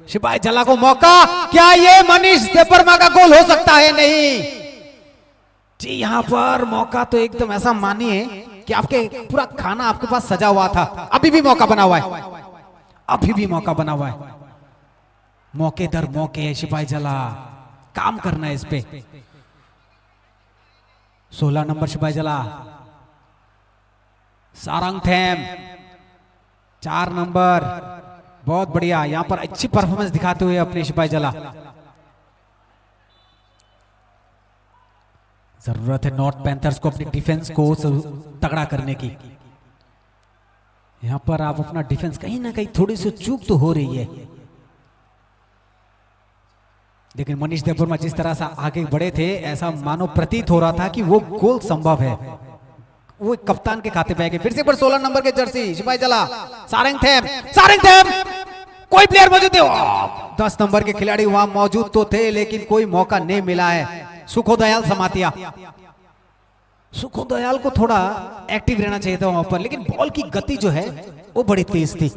सिपाही जला को मौका, क्या ये मनीष देबबर्मा का गोल हो सकता है? नहीं जी, यहाँ पर मौका तो एकदम ऐसा मानिए कि आपके पूरा खाना आपके पास सजा हुआ था। अभी भी मौका बना हुआ है, अभी भी मौका बना हुआ है। मौके दर मौके है, सिपाही जला काम करना है इस पे। 16 नंबर सिपाही जला, सारंगथेम 4 नंबर, बहुत बढ़िया। यहां पर अच्छी परफॉर्मेंस दिखाते हुए अपने सिपाही जला। जरूरत है नॉर्थ पैंथर्स को अपनी डिफेंस को तगड़ा करने की। यहां पर आप अपना डिफेंस कहीं ना कहीं थोड़ी सी चूक तो हो रही है, लेकिन मनीष देबबर्मा जिस तरह से आगे बढ़े थे, ऐसा मानो प्रतीत हो रहा था कि वो गोल संभव है। वो कप्तान के खाते पे गए। फिर से पर 16 नंबर के जर्सी सिपाही जला, सारंगथेम, सारंगथेम कोई प्लेयर मौजूद है? 10 नंबर के खिलाड़ी वहां मौजूद तो थे, लेकिन कोई मौका नहीं मिला है। सुखोदयाल समातिया, सुखोदयाल को थोड़ा एक्टिव रहना चाहिए था वहां पर, लेकिन बॉल की गति जो है वो बड़ी तेज थी,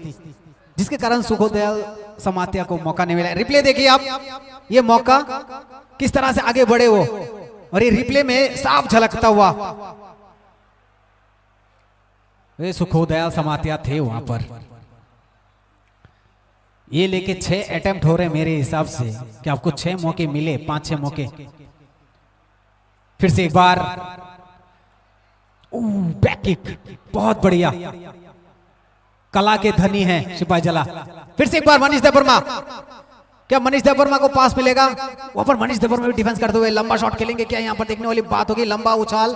जिसके कारण सुखोदयाल समातिया को मौका नहीं मिला। रिप्ले देखिए आप, ये मौका किस तरह से आगे बढ़े वो, और ये रिप्ले में साफ झलकता हुआ वे सुखोदयाल समातिया थे वहां पर। ये लेके 6 अटेम्प्ट हो रहे मेरे हिसाब से कि आपको 6 मौके मिले, 5-6 मौके। फिर से एक बार बैक किक, बहुत बढ़िया। कला के धनी हैं सिपाही जला। फिर से एक बार मनीष देबबर्मा, क्या मनीष देबबर्मा को पास मिलेगा? वहां पर मनीष देबबर्मा भी डिफेंस करते हुए लंबा शॉट खेलेंगे क्या? यहां पर देखने वाली बात होगी। लंबा उछाल,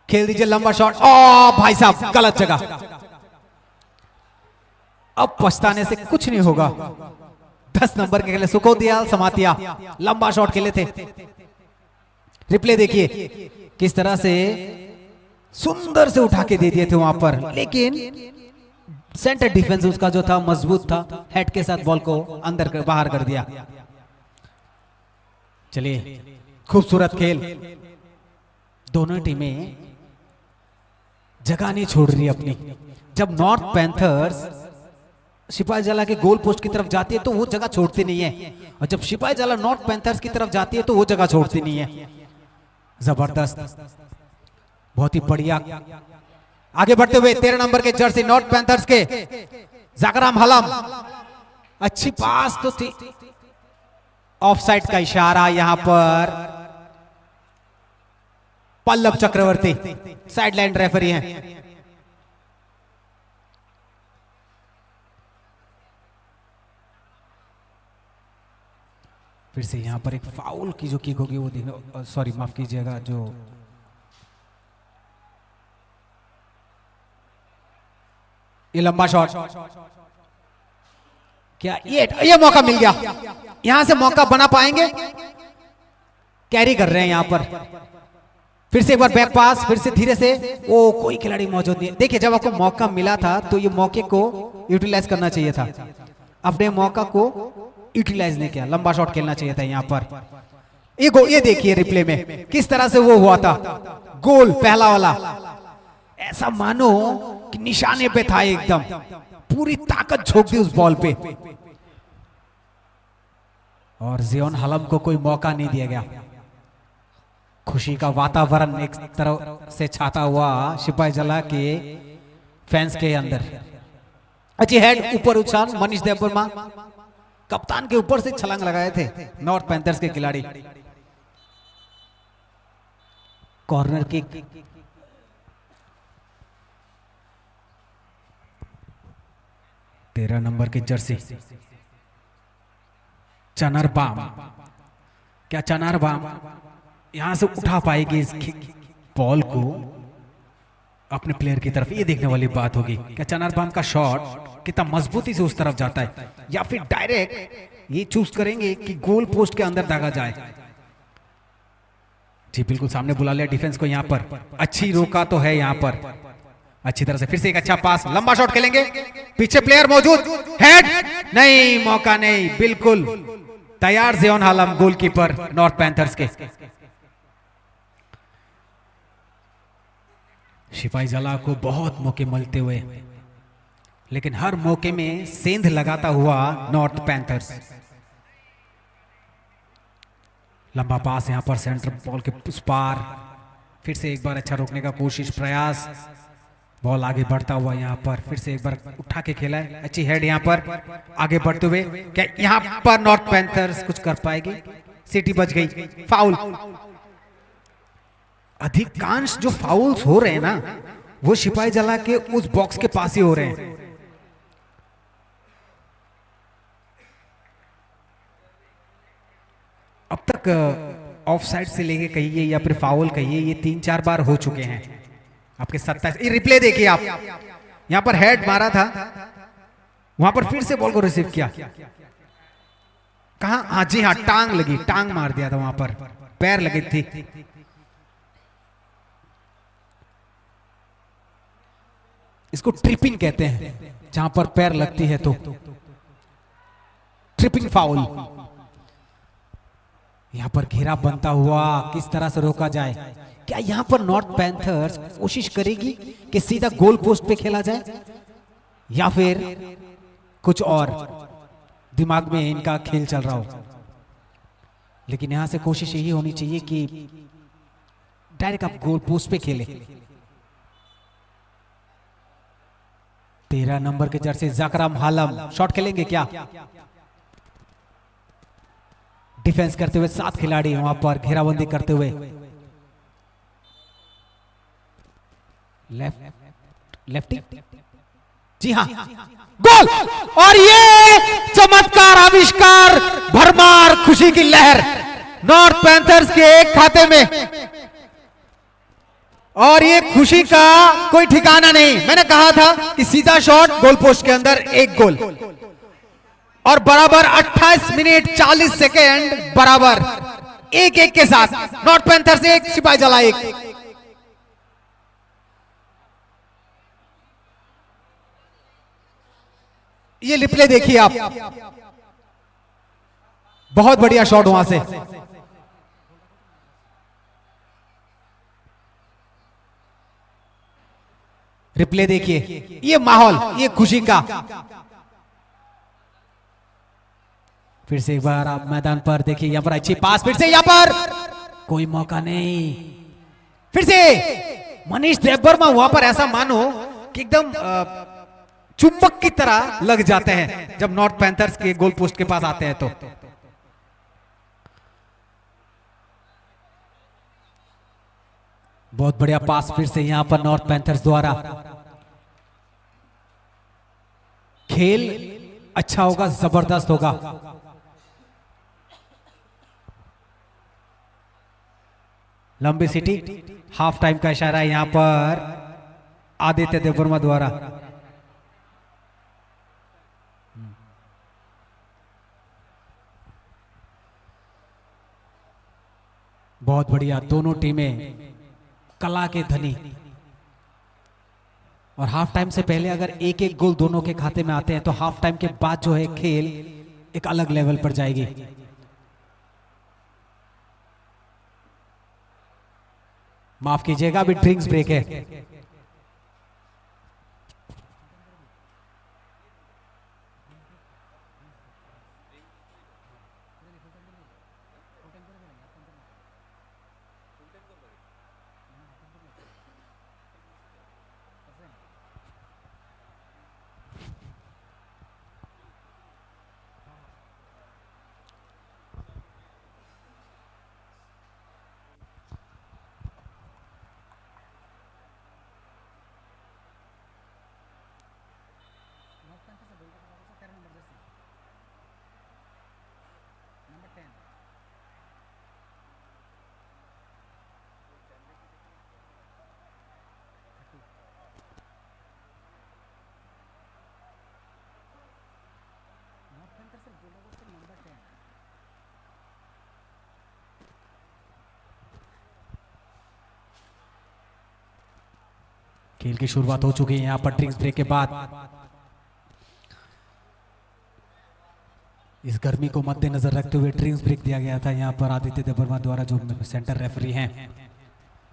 खेल दीजिए लंबा शॉट। ओ भाई साहब, गलत जगह। अब पछताने से कुछ नहीं होगा। 10 नंबर के खेले सुखोदयाल समातिया लंबा शॉट खेले थे। रिप्ले देखिए किस तरह से सुंदर से उठा के दे दिए थे वहां पर, लेकिन सेंटर डिफेंस उसका जो था मजबूत था, हेड के साथ बॉल को अंदर कर बाहर कर दिया। चलिए, खूबसूरत खेल। दोनों टीमें जगह नहीं छोड़ रही अपनी। जब नॉर्थ पैंथर्स सिपाही जला के गोल पोस्ट की तरफ जाती है तो वो जगह छोड़ती नहीं है, और जब सिपाही जला नॉर्थ पैंथर्स की तरफ जाती है तो वो जगह छोड़ती नहीं है। जबरदस्त, बहुत ही बढ़िया। आगे बढ़ते हुए 13 नंबर के जर्सी नॉर्थ पैंथर्स के जागराम हलम, अच्छी पास तो थी। ऑफसाइड का इशारा यहां पर पल्लव चक्रवर्ती साइडलाइन रेफरी हैं। फिर से यहाँ पर एक फाउल की जो किक होगी वो देखना, सॉरी माफ कीजिएगा, जो ये लंबा शॉट, क्या ये मौका मिल गया, यहां से मौका बना पाएंगे, कैरी कर रहे हैं यहां पर। फिर से एक बार बैक पास, फिर से धीरे से, ओ कोई खिलाड़ी मौजूद नहीं। देखिए जब आपको मौका मिला था तो ये मौके को यूटिलाइज करना चाहिए था, अपने मौका को यूटिलाइज नहीं किया, लंबा शॉट खेलना चाहिए था यहाँ पर। ये देखिए रिप्ले में किस तरह से वो हुआ था, गोल पहला वाला, ऐसा मानो कि निशाने पे था एकदम, पूरी ताकत झोंक दी उस बॉल पे, और जियोन हलम को कोई मौका नहीं दिया गया। खुशी का वातावरण एक तरह से छाता हुआ सिपाही जला के फैंस के अंदर। अच्छी हेड ऊपर उछाल, मनीष देववर्मा कप्तान के ऊपर से छलांग लगाए थे नॉर्थ पैंथर्स के खिलाड़ी। कॉर्नर किक, तेरह नंबर की जर्सी चनरबाम, क्या चनरबाम यहां से उठा पाएगी इस बॉल को अपने प्लेयर की तरफ? ये देखने वाली बात होगी, क्या चनरबाम का शॉट कितना मजबूती से उस तरफ जाता है, या फिर डायरेक्ट ये चूज करेंगे कि गोल पोस्ट के अंदर दागा जाए। जी बिल्कुल सामने बुला लिया डिफेंस को, यहां पर अच्छी रोका तो है यहां पर अच्छी तरह से। फिर से एक अच्छा पास, लंबा शॉट खेलेंगे, पीछे प्लेयर मौजूद, हेड नहीं, मौका नहीं, बिल्कुल तैयार Xeon Halam goalkeeper north panthers के। सिपाही जला को बहुत मौके मिलते हुए, लेकिन हर मौके में सेंध लगाता हुआ नॉर्थ पैंथर्स। लंबा पास यहां पर सेंटर बॉल के उस पार, फिर से एक बार अच्छा रोकने का कोशिश, प्रयास, बॉल आगे बढ़ता हुआ यहां पर, फिर से एक बार उठा के खेला है, अच्छी हेड यहां पर आगे बढ़ते हुए। क्या यहां पर नॉर्थ पैंथर्स कुछ कर पाएगी? सिटी बच गई, फाउल। अधिकांश जो फाउल्स हो रहे हैं ना, वो सिपाही जला के उस बॉक्स के पास ही हो रहे हैं। अब तक ऑफ साइड से लेके कहिए या फिर फाउल कहिए, ये 3-4 बार हो चुके हैं आपके 27। ये रिप्ले देखिए आप, यहां पर हेड मारा था, वहां पर फिर से बॉल को रिसीव किया, कहा, हाँ जी हाँ, टांग लगी, टांग मार दिया था वहां पर, पैर लगी थी। इसको ट्रिपिंग कहते हैं, जहां पर पैर लगती है तो ट्रिपिंग फाउल। यहां पर घेरा बनता हुआ किस तरह से रोका जाए? क्या यहां पर नॉर्थ पैंथर्स कोशिश करेगी कि सीधा गोल पोस्ट पे खेला जाए, या फिर कुछ और दिमाग में इनका खेल चल रहा हो? लेकिन यहां से कोशिश यही होनी चाहिए कि डायरेक्ट आप गोल पोस्ट पे खेले। 13 नंबर के जर्सी जकरम हलम शॉट खेलेंगे क्या? डिफेंस करते हुए 7 खिलाड़ी वहां पर घेराबंदी करते हुए, लेफ्टी, जी हाँ, गोल। और ये चमत्कार, आविष्कार, भरमार खुशी की लहर नॉर्थ पैंथर्स के खाते में, और ये खुशी का कोई ठिकाना नहीं। मैंने कहा था कि सीधा शॉट गोल पोस्ट के अंदर, एक गोल, और बराबर 28 मिनट 40 सेकेंड बराबर, एक एक के साथ नॉर्थ पैंथर्स 1 सिपाही जला 1। ये रिप्ले देखिए आप, बहुत बढ़िया शॉट वहां से। रिप्ले देखिए, ये माहौल, ये खुशी का। फिर से एक बार आप मैदान पर देखिए, यहां पर अच्छी पास, फिर से यहां पर कोई मौका नहीं, फिर से मनीष देववर्मा वहां पर ऐसा मानो कि एकदम चुंबक की तरह लग जाते हैं जब नॉर्थ पैंथर्स के गोल पोस्ट के पास आते हैं तो। बहुत बढ़िया पास फिर से यहां पर नॉर्थ पैंथर्स द्वारा। खेल अच्छा होगा, जबरदस्त होगा। लंबी सिटी, हाफ टाइम का इशारा है यहां पर आदित्य देव वर्मा द्वारा। बहुत बढ़िया, दोनों टीमें कला के धनी। और हाफ टाइम से पहले अगर एक एक गोल दोनों के खाते में आते हैं तो हाफ टाइम के बाद जो है खेल एक अलग लेवल पर जाएगी। माफ कीजिएगा, अभी ड्रिंक्स ब्रेक है। खेल की शुरुआत हो चुकी है यहां पर ड्रिंक्स ब्रेक के बाद। इस गर्मी को मद्देनजर रखते हुए ड्रिंक्स ब्रेक दिया गया था यहां पर आदित्य देव वर्मा द्वारा, जो सेंटर रेफरी हैं।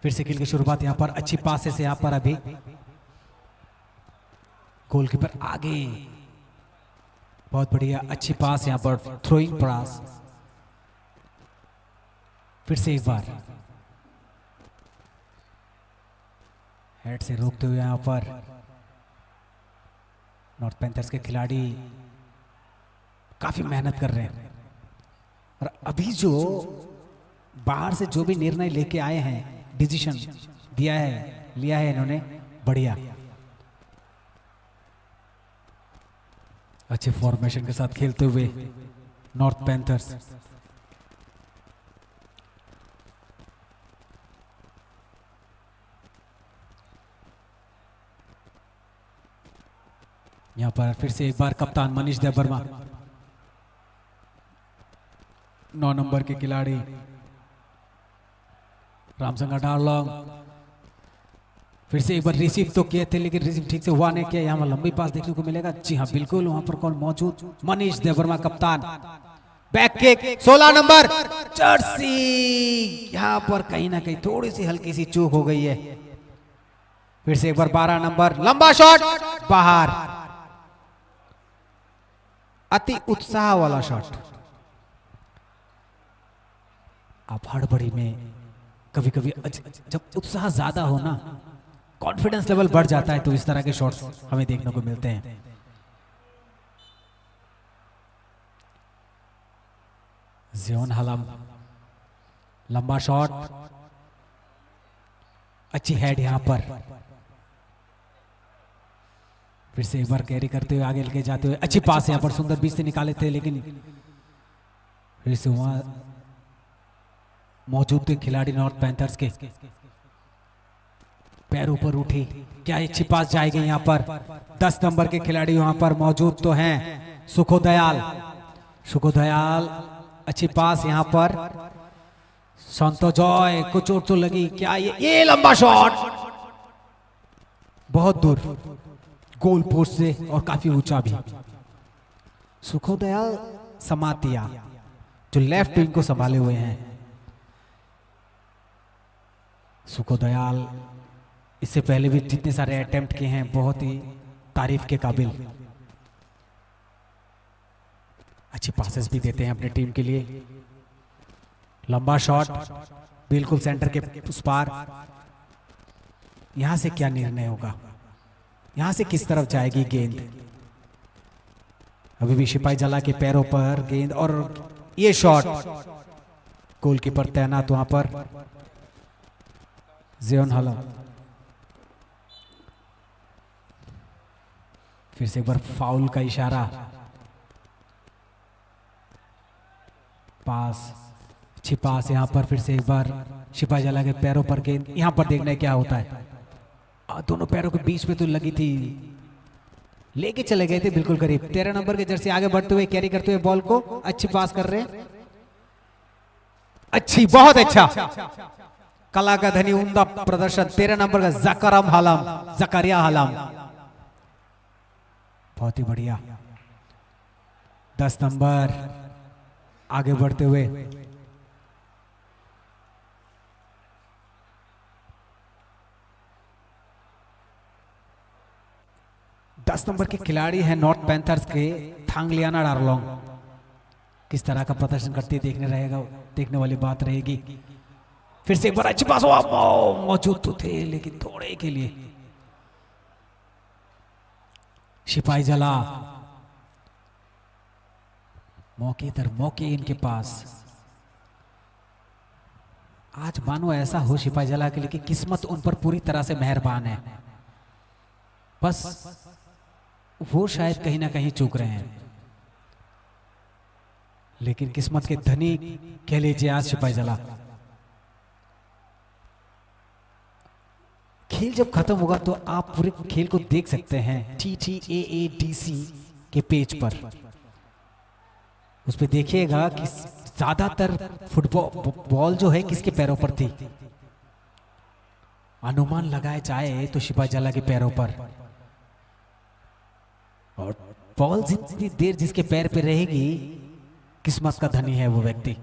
फिर से खेल की शुरुआत यहां पर अच्छी पासेस से, यहां पर अभी गोलकीपर आगे, बहुत बढ़िया अच्छी पास यहां पर, थ्रोइंग पास। फिर से एक बार हेड से रोकते हुए यहां पर नॉर्थ पैंथर्स के खिलाड़ी काफी मेहनत कर रहे हैं। और अभी जो बाहर से जो भी निर्णय लेके आए हैं, डिसीजन लिया है इन्होंने, बढ़िया अच्छे फॉर्मेशन के साथ खेलते हुए नॉर्थ पैंथर्स। यहां पर फिर से एक बार कप्तान मनीष देव वर्मा, 9 नंबर के खिलाड़ी रामसंगा डारलॉन्ग। फिर से एक बार रिसीव तो किए थे लेकिन रिसीव ठीक से हुआ नहीं किया। यहाँ लंबी पास देखने को मिलेगा। जी हाँ बिल्कुल, वहां पर कौन मौजूद, मनीष देव वर्मा कप्तान। बैक किक 16 नंबर जर्सी, यहाँ पर कहीं ना कहीं थोड़ी सी हल्की सी चूक हो गई है। फिर से एक बार 12 नंबर, लंबा शॉट बाहर, अति उत्साह वाला शॉट। आप हड़बड़ी में कभी कभी जब उत्साह ज्यादा हो ना, कॉन्फिडेंस लेवल बढ़ जाता है, तो इस तरह के शॉट्स हमें देखने को मिलते हैं। जियोन हलम, लंबा शॉट, अच्छी हेड यहां पर। फिर से एक बार कैरी करते हुए आगे लेके जाते हुए अच्छी पास यहां पर, सुंदर बीच से निकाले थे लेकिन फिर से वहां मौजूद थे खिलाड़ी नॉर्थ पैंथर्स के, पैर ऊपर उठी, क्या अच्छी पास जाएगी यहां पर। 10 नंबर के खिलाड़ी वहां पर मौजूद तो हैं, सुखोदयाल, अच्छी पास यहां पर। संतो जॉय को चोट तो लगी क्या, ये लंबा शॉट बहुत दूर गोल पोस्ट से और काफी ऊंचा भी। सुखोदयाल समातिया जो लेफ्ट विंग को संभाले हुए हैं। सुखोदयाल इससे पहले भी जितने सारे अटेम्प्ट किए हैं, बहुत ही तारीफ के काबिल। अच्छी पासेस भी देते हैं अपनी टीम के लिए। लंबा शॉट बिल्कुल सेंटर के उस पार। यहां से क्या निर्णय होगा, यहां से किस तरफ जाएगी गेंद। अभी भी सिपाही जला के पैरों पर गेंद, और ये शॉट गोलकीपर तैनात वहां पर, जियोन हलम। फिर से एक बार फाउल का इशारा, पास अच्छी पास यहाँ पर फिर से एक बार सिपाही जला के पैरों पर गेंद, यहाँ पर देखना क्या होता है। दोनों पैरों के बीच में तो लगी थी, लेके चले गए थे बिल्कुल करीब। 13 नंबर के जर्सी आगे बढ़ते हुए कैरी करते हुए बॉल को अच्छी पास कर रहे हैं। अच्छी, बहुत अच्छा, कला का धनी उम्दा प्रदर्शन 13 नंबर का जकरिया हालम, बहुत ही बढ़िया। 10 नंबर आगे बढ़ते हुए, दस नंबर के खिलाड़ी हैं नॉर्थ पैंथर्स के थांगलियाना डारलोंग। किस तरह का प्रदर्शन करती है देखने वाली बात रहेगी। फिर से एक बार अच्छी पास, मौजूद तो थे लेकिन थोड़े के लिए। सिपाही जला, मौके दर मौके इनके पास। आज मानो ऐसा हो सिपाही जला के लिए कि किस्मत उन पर पूरी तरह से मेहरबान है, बस वो शायद कहीं ना कहीं चूक रहे हैं। लेकिन किस्मत के धनी कह लीजिए आज सिपाही जला। खेल जब खत्म होगा तो आप पूरे खेल को देख सकते हैं TTAADC के पेज पर। उस पर देखिएगा कि ज्यादातर फुटबॉल बॉल जो है किसके पैरों पर थी। अनुमान लगाया जाए तो सिपाही जला के पैरों पर, और बॉल जितनी देर जिसके पैर पे रहेगी किस्मत का धनी है वो व्यक्ति।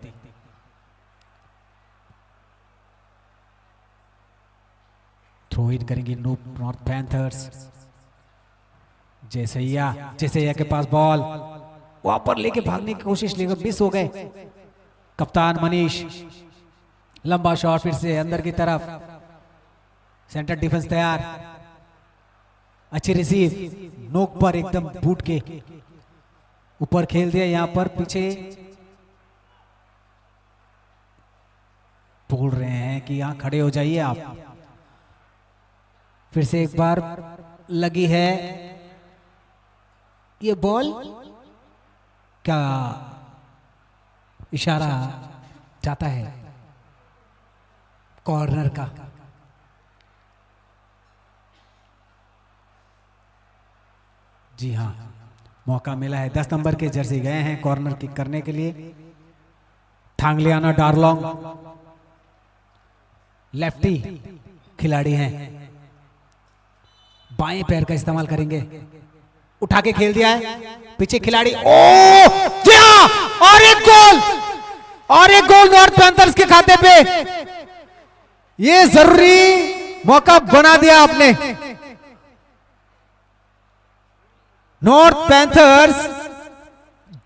थ्रो इन करेंगे नॉर्थ पैंथर्स। जैसैया के पास बॉल, वहां पर लेके भागने की कोशिश, लेकर मिस हो गए। कप्तान मनीष, लंबा शॉट फिर से अंदर की तरफ, सेंटर डिफेंस तैयार, अच्छी रिसीव, नोक पर एकदम बूट के ऊपर खेल दिया। यहां पर पीछे बोल रहे हैं कि यहां खड़े हो जाइए आप। फिर से एक बार लगी है ये बॉल, क्या इशारा जाता है कॉर्नर का। जी हाँ, मौका मिला है। 10 नंबर के जर्सी गए हैं कॉर्नर किक करने के लिए। थांगलियाना डारलोंग लेफ्टी खिलाड़ी हैं, बाएं पैर का इस्तेमाल करेंगे। उठा के खेल दिया है पीछे खिलाड़ी, जी हाँ, और एक गोल नॉर्थ पैंथर्स के खाते पे। ये जरूरी मौका बना दिया आपने। नॉर्थ पैंथर्स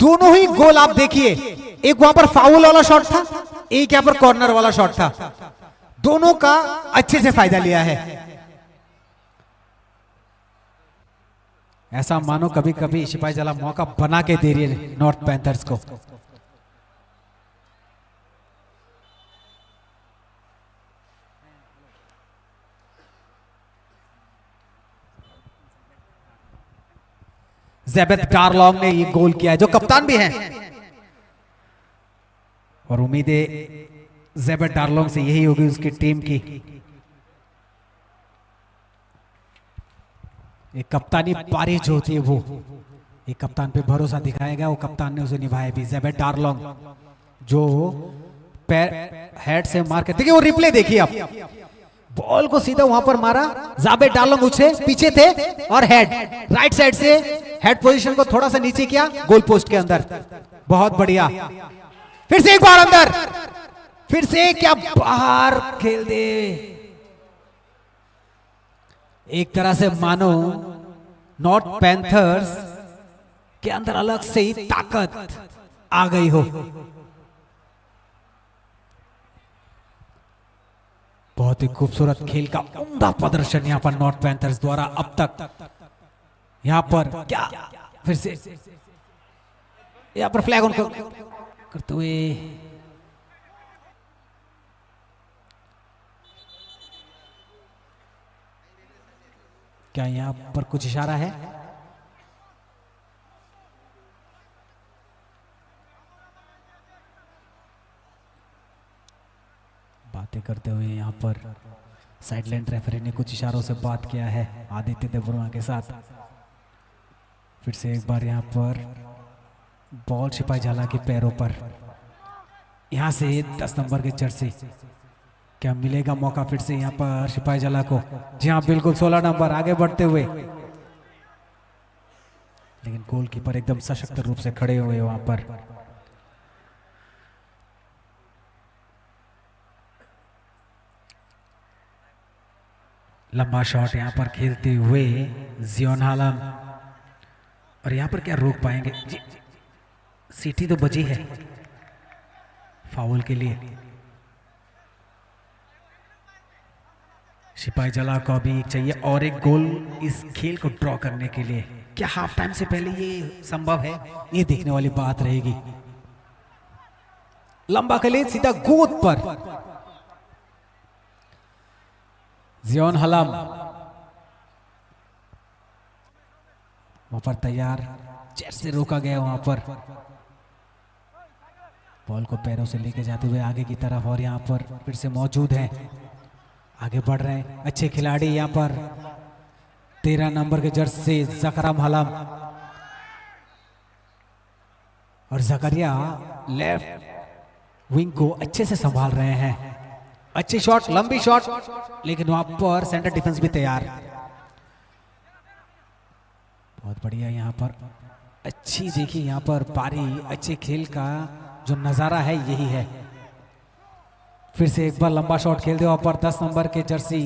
दोनों ही गोल आप देखिए, एक वहां पर फाउल वाला शॉट था, एक यहां पर कॉर्नर वाला शॉट था। दोनों का अच्छे से फायदा लिया है। ऐसा मानो कभी कभी सिपाही जला मौका बना के दे रही है नॉर्थ पैंथर्स को। ज़ेबेद डारलोंग ने ये गोल किया है, जो कप्तान भी हैं, और उम्मीद है ज़ेबेद डारलोंग से यही होगी उसकी टीम की। एक कप्तानी पारी जो होती है वो एक कप्तान पे भरोसा दिखाएगा, वो कप्तान ने उसे निभाया भी। ज़ेबेद डारलोंग जो पैर हेड से मार के, देखिए वो रिप्ले देखिए आप, बॉल को सीधा वहां पर मारा। ज़ेबेद डारलोंग उससे पीछे थे और हेड राइट साइड से हेड पोजीशन को थोड़ा सा नीचे किया, गोल पोस्ट के अंदर। बहुत बढ़िया, फिर से एक बार अंदर, फिर से क्या बाहर खेल दे। एक तरह से मानो नॉर्थ पैंथर्स के अंदर अलग से ही ताकत आ गई हो। बहुत ही खूबसूरत खेल का उम्दा प्रदर्शन यहां पर नॉर्थ पैंथर्स द्वारा अब तक। यहां पर क्या फिर से यहां पर फ्लैग ऑन करते हुए, क्या यहां पर कुछ इशारा है? बातें करते हुए यहाँ पर साइडलाइन रेफरी ने कुछ इशारों से बात किया है आदित्य देव वर्मा के साथ। फिर से एक बार यहाँ पर बॉल सिपाही झाला के पैरों पर, यहाँ से 10 नंबर के जर्सी, क्या मिलेगा मौका फिर से यहाँ पर सिपाही झाला को? जी हाँ बिल्कुल, 16 नंबर आगे बढ़ते हुए, लेकिन गोलकीपर एकदम सशक्त रूप से खड़े हुए वहां पर। लंबा शॉट यहाँ पर खेलते हुए जियोन हालम, और यहाँ पर क्या रोक पाएंगे? जी, सीटी तो बजी है फाउल के लिए। सिपाही जला को भी चाहिए और एक गोल इस खेल को ड्रॉ करने के लिए। क्या हाफ टाइम से पहले ये संभव है? ये देखने वाली बात रहेगी। लंबा खेले सीधा गोद पर, जियोन हलम वहां पर तैयार, चेयर से रोका गया वहां पर। बॉल को पैरों से लेके जाते हुए आगे की तरफ, और यहाँ पर फिर से मौजूद हैं, आगे बढ़ रहे हैं अच्छे खिलाड़ी यहाँ पर। 13 नंबर के जर्सी जकरम हलम, और जकरिया लेफ्ट विंग को अच्छे से संभाल रहे हैं। अच्छी शॉट, लंबी शॉट, लेकिन वहां पर सेंटर डिफेंस भी तैयार। बहुत बढ़िया यहाँ पर अच्छी, देखिए यहाँ पर पारी, अच्छे खेल का जो नजारा है यही है। फिर से एक बार लंबा शॉट खेलते वहां पर 10 नंबर के जर्सी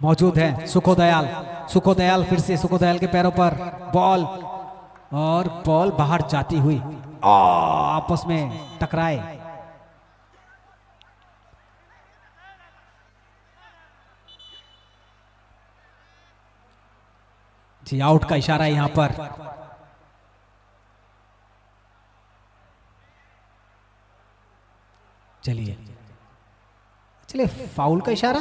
मौजूद है सुखोदयाल। सुखोदयाल फिर से सुखोदयाल के पैरों पर बॉल, और बॉल बाहर जाती हुई आपस में टकराए। जी आउट का इशारा है यहां पर। चलिए चलिए, फाउल का इशारा।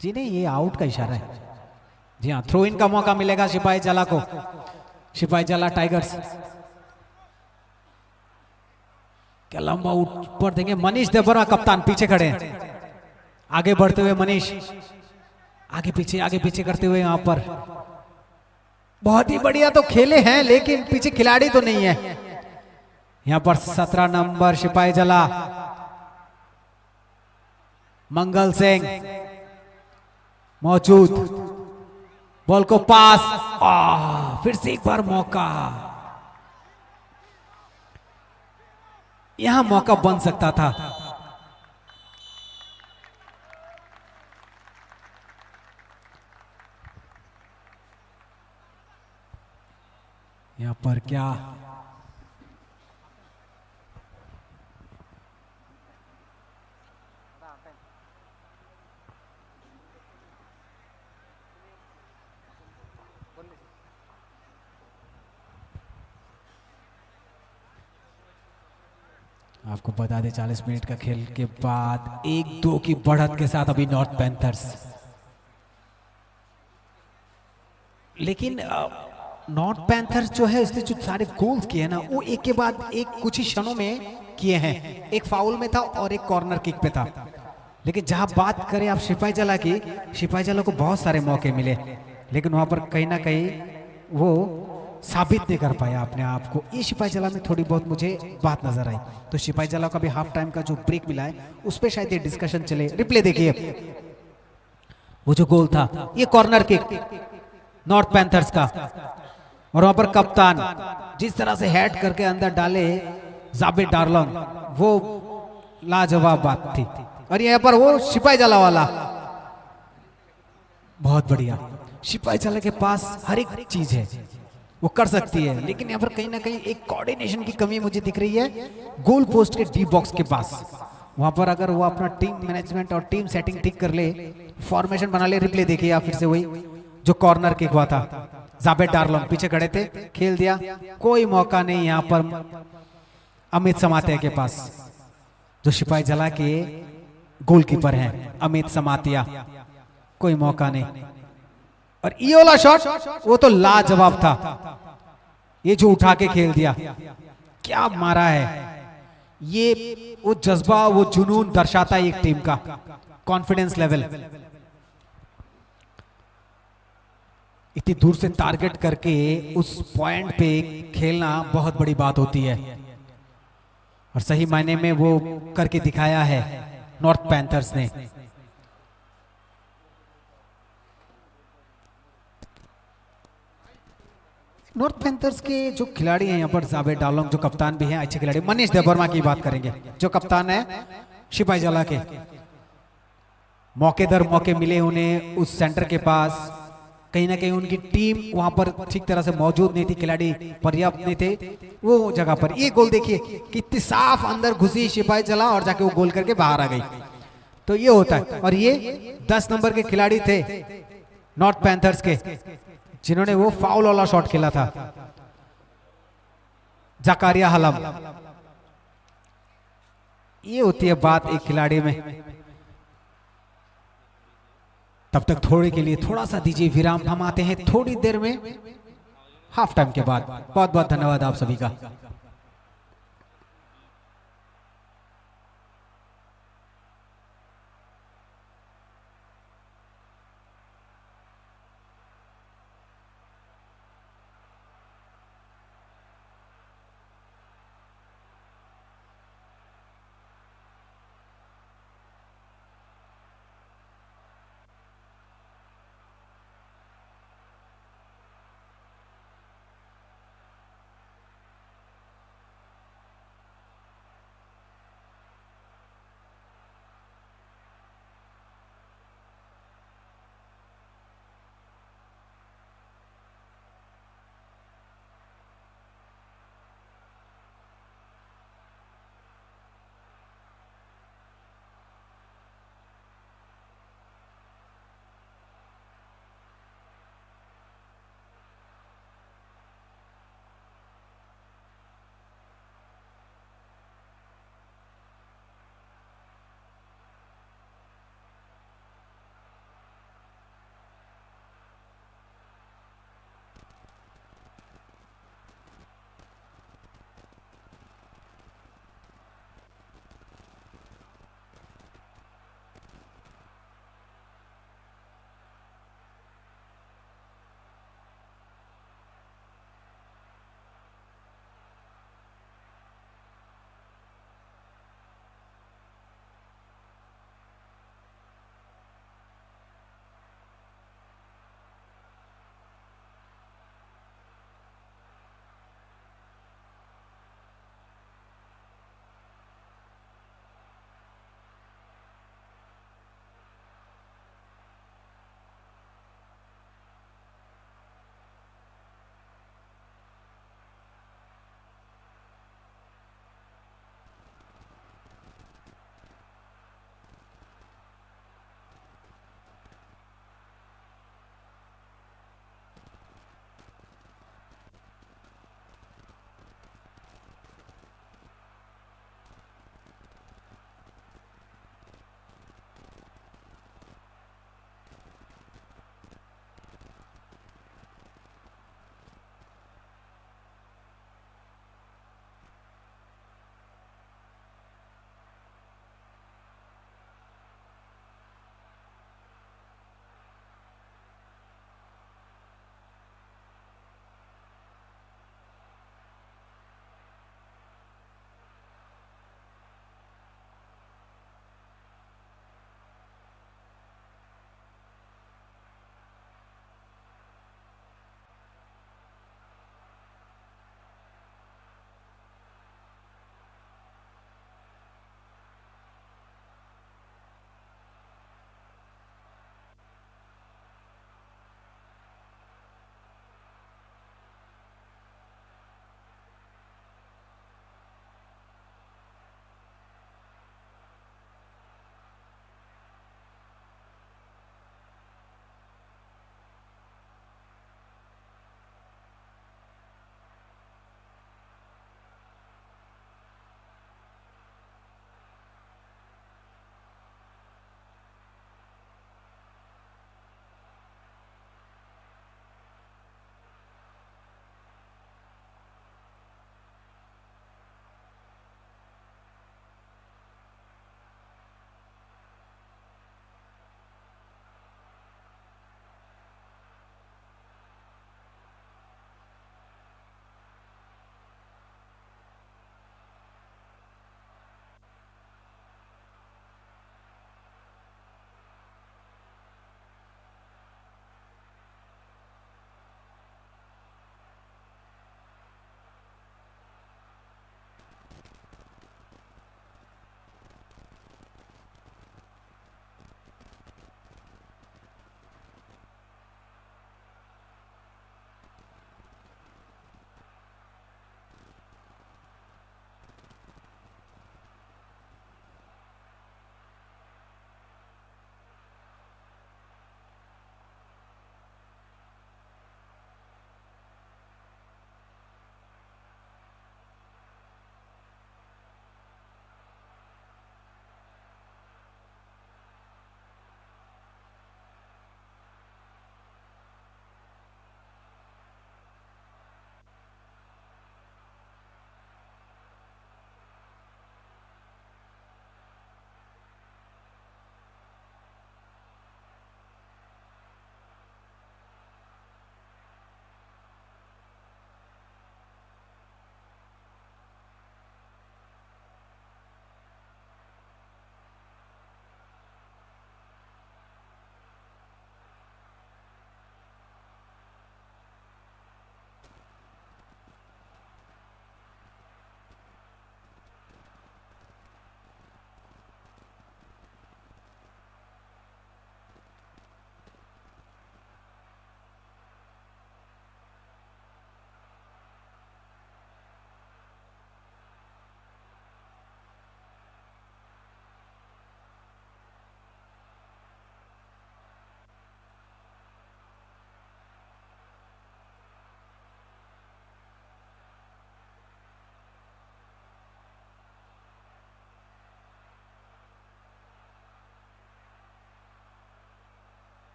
जी नहीं, ये आउट का इशारा है। जी हाँ, थ्रो इन का मौका मिलेगा सिपाही जला को, सिपाही जला टाइगर्स। क्या लंबा ऊपर देंगे? मनीष देवबर्मा कप्तान पीछे खड़े हैं, आगे बढ़ते हुए मनीष आगे पीछे करते हुए यहां पर। बहुत ही बढ़िया तो खेले हैं, लेकिन पीछे खिलाड़ी तो नहीं है। यहां पर 17 नंबर सिपाही जला मंगल सिंह मौजूद, बॉल को पास, फिर से एक बार मौका, यहां मौका बन सकता था। यहां पर क्या आपको बता दें, 40 मिनट का खेल के बाद 1-2 की बढ़त के साथ अभी नॉर्थ पैंथर्स, लेकिन नॉर्थ पैंथर्स जो है उसने जो सारे गोल्स किए ना, वो एक के बाद एक कुछ ही क्षणों में किए हैं। एक फाउल में था और एक कॉर्नर किक पे था। लेकिन जहां बात करें आप सिपाही जला की, सिपाही जला को बहुत सारे मौके मिले, लेकिन वहां पर कहीं ना कहीं वो साबित नहीं कर पाया अपने आप को। ये सिपाही जला में थोड़ी बहुत मुझे बात नजर आई। तो सिपाही जला का भी हाफ टाइम का जो ब्रेक मिला है उस पर शायद ये डिस्कशन चले। रिप्ले देखिए, वो जो गोल था ये कॉर्नर किक नॉर्थ पैंथर्स का, और वहां पर कप्तान जिस तरह से हेड करके अंदर डाले जाबेद डार्लन, वो लाजवाब बात थी। और यहाँ पर वो सिपाही जला वाला, बहुत बढ़िया। सिपाही जला के पास हर एक चीज है, वो कर सकती है, लेकिन यहाँ पर कहीं ना कहीं एक कोऑर्डिनेशन की कमी मुझे दिख रही है गोल पोस्ट के डी बॉक्स के पास। वहां पर अगर वो अपना टीम मैनेजमेंट और टीम सेटिंग ठीक कर ले, फॉर्मेशन बना ले। रिप्ले देखिए आप फिर से, वही जो कॉर्नर किक हुआ था, जाबेद डार्लन पीछे खड़े थे, खेल दिया, कोई मौका नहीं यहाँ पर अमित समातिया के पास, जो सिपाही जला के गोलकीपर हैं अमित समातिया, कोई मौका नहीं। और ये वाला शॉट वो तो लाजवाब था, ये जो उठा के खेल दिया, क्या मारा है। ये वो जज्बा, वो जुनून दर्शाता है एक टीम का, कॉन्फिडेंस लेवल। इतनी दूर से टारगेट करके उस पॉइंट पे खेलना बहुत बड़ी बात होती है, और सही मायने में वो करके दिखाया है नॉर्थ पैंथर्स ने। नॉर्थ पैंथर्स के जो खिलाड़ी हैं यहाँ पर, जावेद डालोंग जो कप्तान भी हैं, अच्छे खिलाड़ी। मनीष देववर्मा की बात करेंगे जो कप्तान है सिपाही जला के। मौके दर मौके मिले उन्हें उस सेंटर के पास, कहीं ना कहीं उनकी टीम वहां पर ठीक तरह से मौजूद नहीं थी, खिलाड़ी पर्याप्त नहीं थे वो जगह पर। ये गोल देखिए कितनी साफ अंदर घुसी सिपाही जला और जाके वो गोल करके बाहर आ गई। तो ये होता है। और ये 10 नंबर के खिलाड़ी थे नॉर्थ पैंथर्स के, जिन्होंने वो फाउल वाला शॉट खेला था, जकारिया हलम। ये होती है बात एक खिलाड़ी में। तब तक थोड़े के लिए थोड़ा सा दीजिए विराम, हम आते हैं थोड़ी देर में हाफ टाइम के बाद। बहुत बहुत धन्यवाद आप सभी का।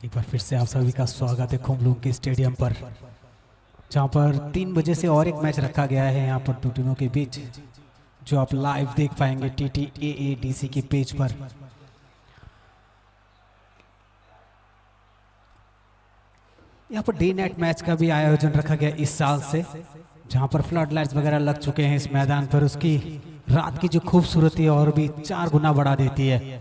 एक बार फिर से आप सभी का स्वागत है खुमलुंग के स्टेडियम पर, जहां पर 3 बजे से और एक मैच रखा गया है यहाँ पर दो टीमों के बीच, जो आप लाइव देख पाएंगे TTAADC के पेज पर। यहाँ पर डे नाइट मैच का भी आयोजन रखा गया इस साल से, जहां पर फ्लड लाइट्स वगैरह लग चुके हैं इस मैदान पर। उसकी रात की जो खूबसूरती और भी 4 गुना बढ़ा देती है,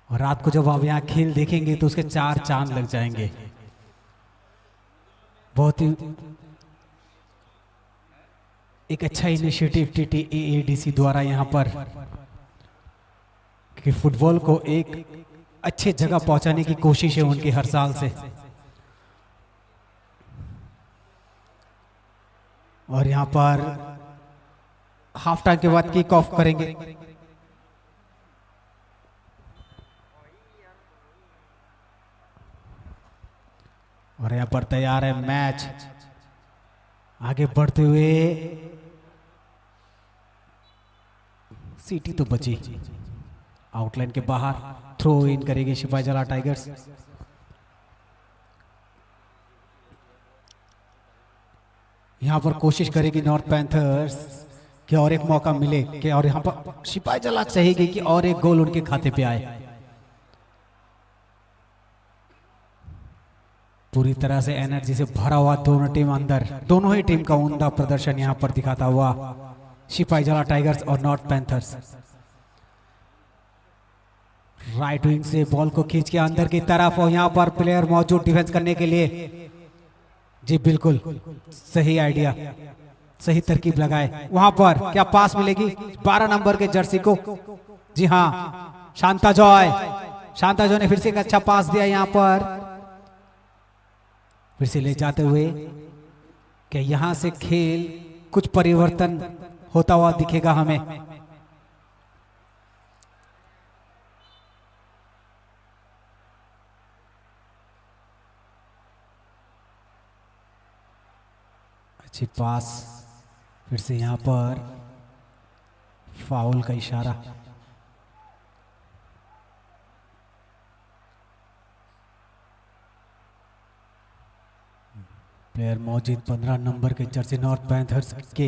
और रात को जब आप यहाँ खेल देखेंगे तो उसके 4 चांद लग जाएंगे। बहुत ही एक अच्छा इनिशिएटिव TTAADC द्वारा यहाँ पर कि फुटबॉल को एक अच्छे जगह पहुंचाने की कोशिश है उनकी हर साल से। और यहाँ पर हाफ टाइम के बाद किक ऑफ करेंगे। और यहाँ पर तैयार है मैच आगे बढ़ते हुए। सीटी तो बची, आउटलाइन के बाहर थ्रो इन करेगी सिपाहीजला टाइगर्स। यहाँ पर कोशिश करेगी नॉर्थ पैंथर्स कि और एक मौका मिले कि, और यहाँ पर सिपाहीजला चाहेगी कि और एक गोल उनके खाते पे आए। पूरी तरह से एनर्जी से भरा हुआ दोनों टीम अंदर, दोनों ही टीम का उम्दा प्रदर्शन यहाँ पर दिखाता हुआ सिपाहीजला टाइगर्स और नॉर्थ पैंथर्स। राइट विंग से बॉल को खींच के अंदर की तरफ, और यहाँ पर प्लेयर मौजूद डिफेंस करने के लिए। जी बिल्कुल सही आइडिया, सही तरकीब लगाए। वहां पर क्या पास मिलेगी 12 नंबर के जर्सी को? जी हाँ, शांता जॉय ने फिर से एक अच्छा पास दिया यहाँ पर, फिर से ले जाते हुए कि यहां से खेल कुछ परिवर्तन होता हुआ दिखेगा हमें। अच्छी पास, फिर से यहां पर फाउल का इशारा। प्लेयर मौजूद 15 नंबर के जर्सी नॉर्थ पैंथर्स के।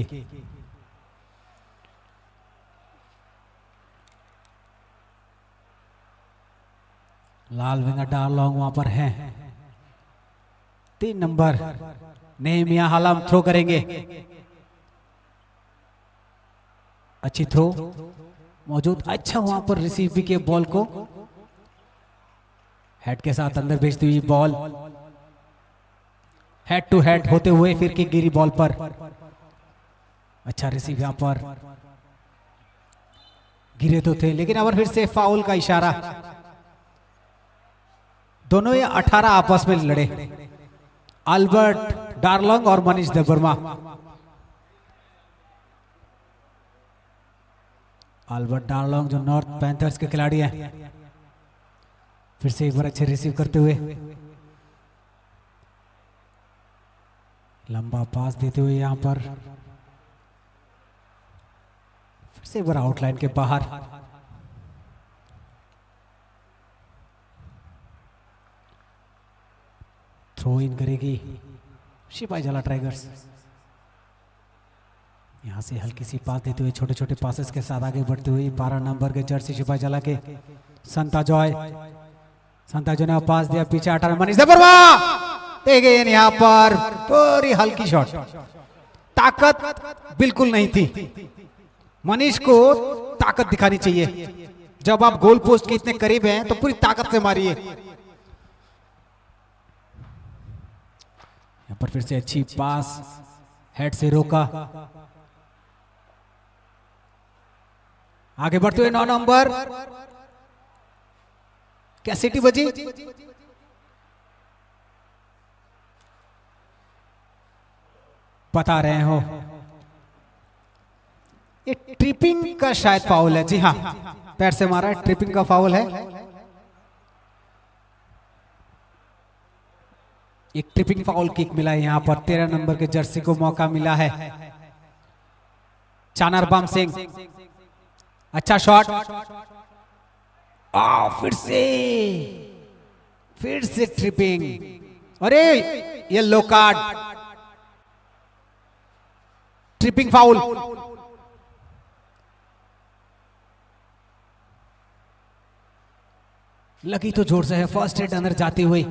लाल विंगर डार्लॉन्ग वहां पर हैं। 3 नंबर नेहमिया हालम थ्रो करेंगे। अच्छी थ्रो मौजूद, अच्छा वहां पर रिसीव भी किया बॉल को, हेड के साथ अंदर भेजती हुई बॉल, हेड टू हेड होते हुए फिर की गिरी बॉल पर। अच्छा रिसीव यहां पर, गिरे तो थे लेकिन अब फिर से फाउल का इशारा। दोनों ये 18 आपस में लड़े, अल्बर्ट डार्लॉन्ग और मनीष देबबर्मा। अल्बर्ट डार्लॉन्ग जो नॉर्थ पैंथर्स के खिलाड़ी हैं, फिर से एक बार अच्छे रिसीव करते हुए, लंबा पास देते हुए यहां पर, फिर से एक बार आउटलाइन के बाहर। थ्रो इन करेगी सिपाहीजला टाइगर्स। यहां से हल्की सी पास देते हुए, छोटे छोटे पासेस के साथ आगे बढ़ते हुए 12 नंबर के जर्सी सिपाहीजला के संता जॉय ने पास दिया पीछे, 18 मनीष देबबर्मा देखे यहां पर पूरी हल्की शॉट, ताकत बिल्कुल नहीं थी। मनीष को ताकत दिखानी चाहिए, जब आप गोल पोस्ट के इतने करीब हैं तो पूरी ताकत से मारिए। यहां पर फिर से अच्छी पास, हेड से रोका। आगे बढ़ते हुए 9 नंबर, क्या सिटी बजी? बता रहे हो ये ट्रिपिंग का शायद फाउल है। जी हाँ, पैर से मारा है, ट्रिपिंग का फाउल है। एक ट्रिपिंग फाउल किक मिला है यहां पर। 13 नंबर के जर्सी को मौका मिला है। चानरबाम सिंह, अच्छा शॉट, फिर से फिर से ट्रिपिंग, अरे येलो कार्ड, ट्रिपिंग फाउल। लगी तो जोर से है, फर्स्ट हेड अंदर जाती हुई।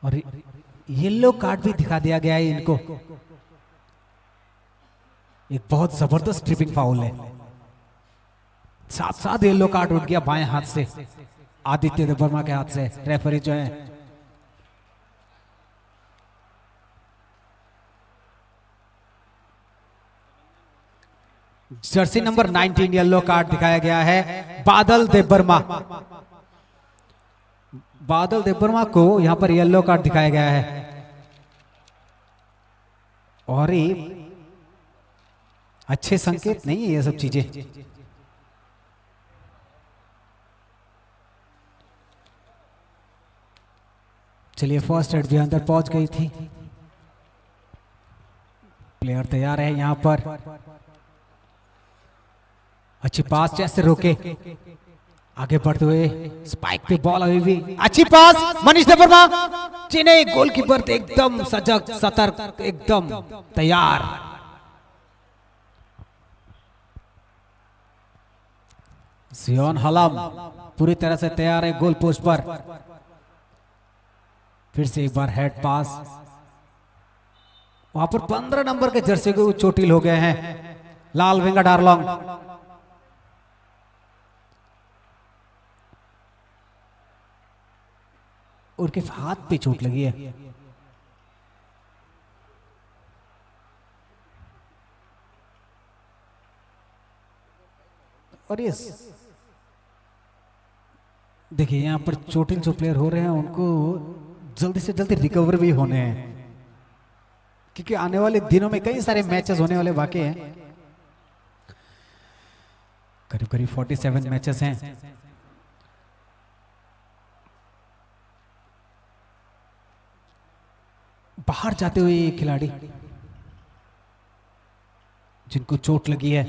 और येलो कार्ड भी दिखा दिया गया है इनको। एक बहुत जबरदस्त ट्रिपिंग फाउल है। साथ साथ येलो कार्ड उठ गया बाएं हाथ से, आदित्य देव वर्मा के हाथ से। रेफरी जो है जर्सी नंबर 19, येलो कार्ड दिखाया गया है बादल देव वर्मा। बादल देव वर्मा को यहां पर येलो कार्ड दिखाया गया है। और ये अच्छे संकेत नहीं है ये सब चीजें। चलिए फर्स्ट हेड भी अंदर पहुंच गई थी। प्लेयर तैयार है यहां पर। अच्छी पास जैसे रोके, आगे बढ़ते हुए स्पाइक पे बॉल अभी भी अच्छी पास, मनीष देव वर्मा। चेन्नई गोलकीपर एकदम सजग सतर्क, एकदम तैयार। सियोन हलम पूरी तरह से तैयार है गोल पोस्ट पर। फिर से एक बार हेड पास, वहां पर 15 नंबर के जर्सी को चोटिल हो गए हैं लाल वेंगा डार्लोंग। उनके हाथ पे चोट लगी है। और ये देखिए यहां पर चोटिल जो प्लेयर हो रहे हैं उनको जल्दी से जल्दी रिकवर भी होने हैं, क्योंकि आने वाले दिनों में कई सारे मैचेस होने वाले बाकी हैं। करीब करीब 47 मैचेस हैं। बाहर जाते हुए ये खिलाड़ी जिनको चोट लगी है,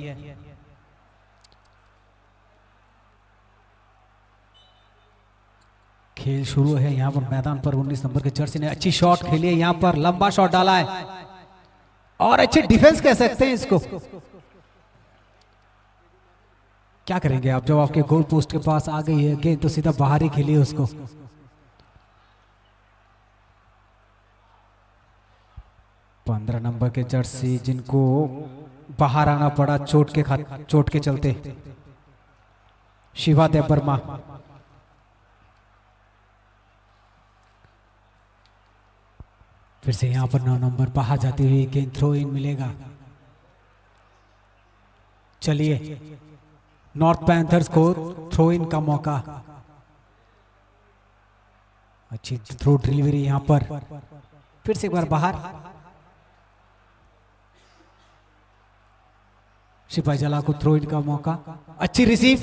खेल शुरू है यहां पर मैदान पर। 19 नंबर के जर्सी ने अच्छी शॉट खेली है, यहां पर लंबा शॉट डाला है और अच्छी डिफेंस कह सकते हैं इसको। क्या करेंगे आप जब आपके गोल पोस्ट के पास आ गई है गेंद, तो सीधा बाहर ही खेलिए उसको। पंद्रह नंबर के जर्सी जिनको बाहर आना पड़ा चोट के चलते, शिवा देव वर्मा। फिर से यहां पर 9 नंबर बाहर जाती हुई गेंद, थ्रो इन मिलेगा। चलिए नॉर्थ पैंथर्स को थ्रो इन का मौका। अच्छी थ्रो डिलीवरी यहां पर। फिर से एक बार बाहर, सिपाही जला को थ्रो इन का मौका। अच्छी रिसीव,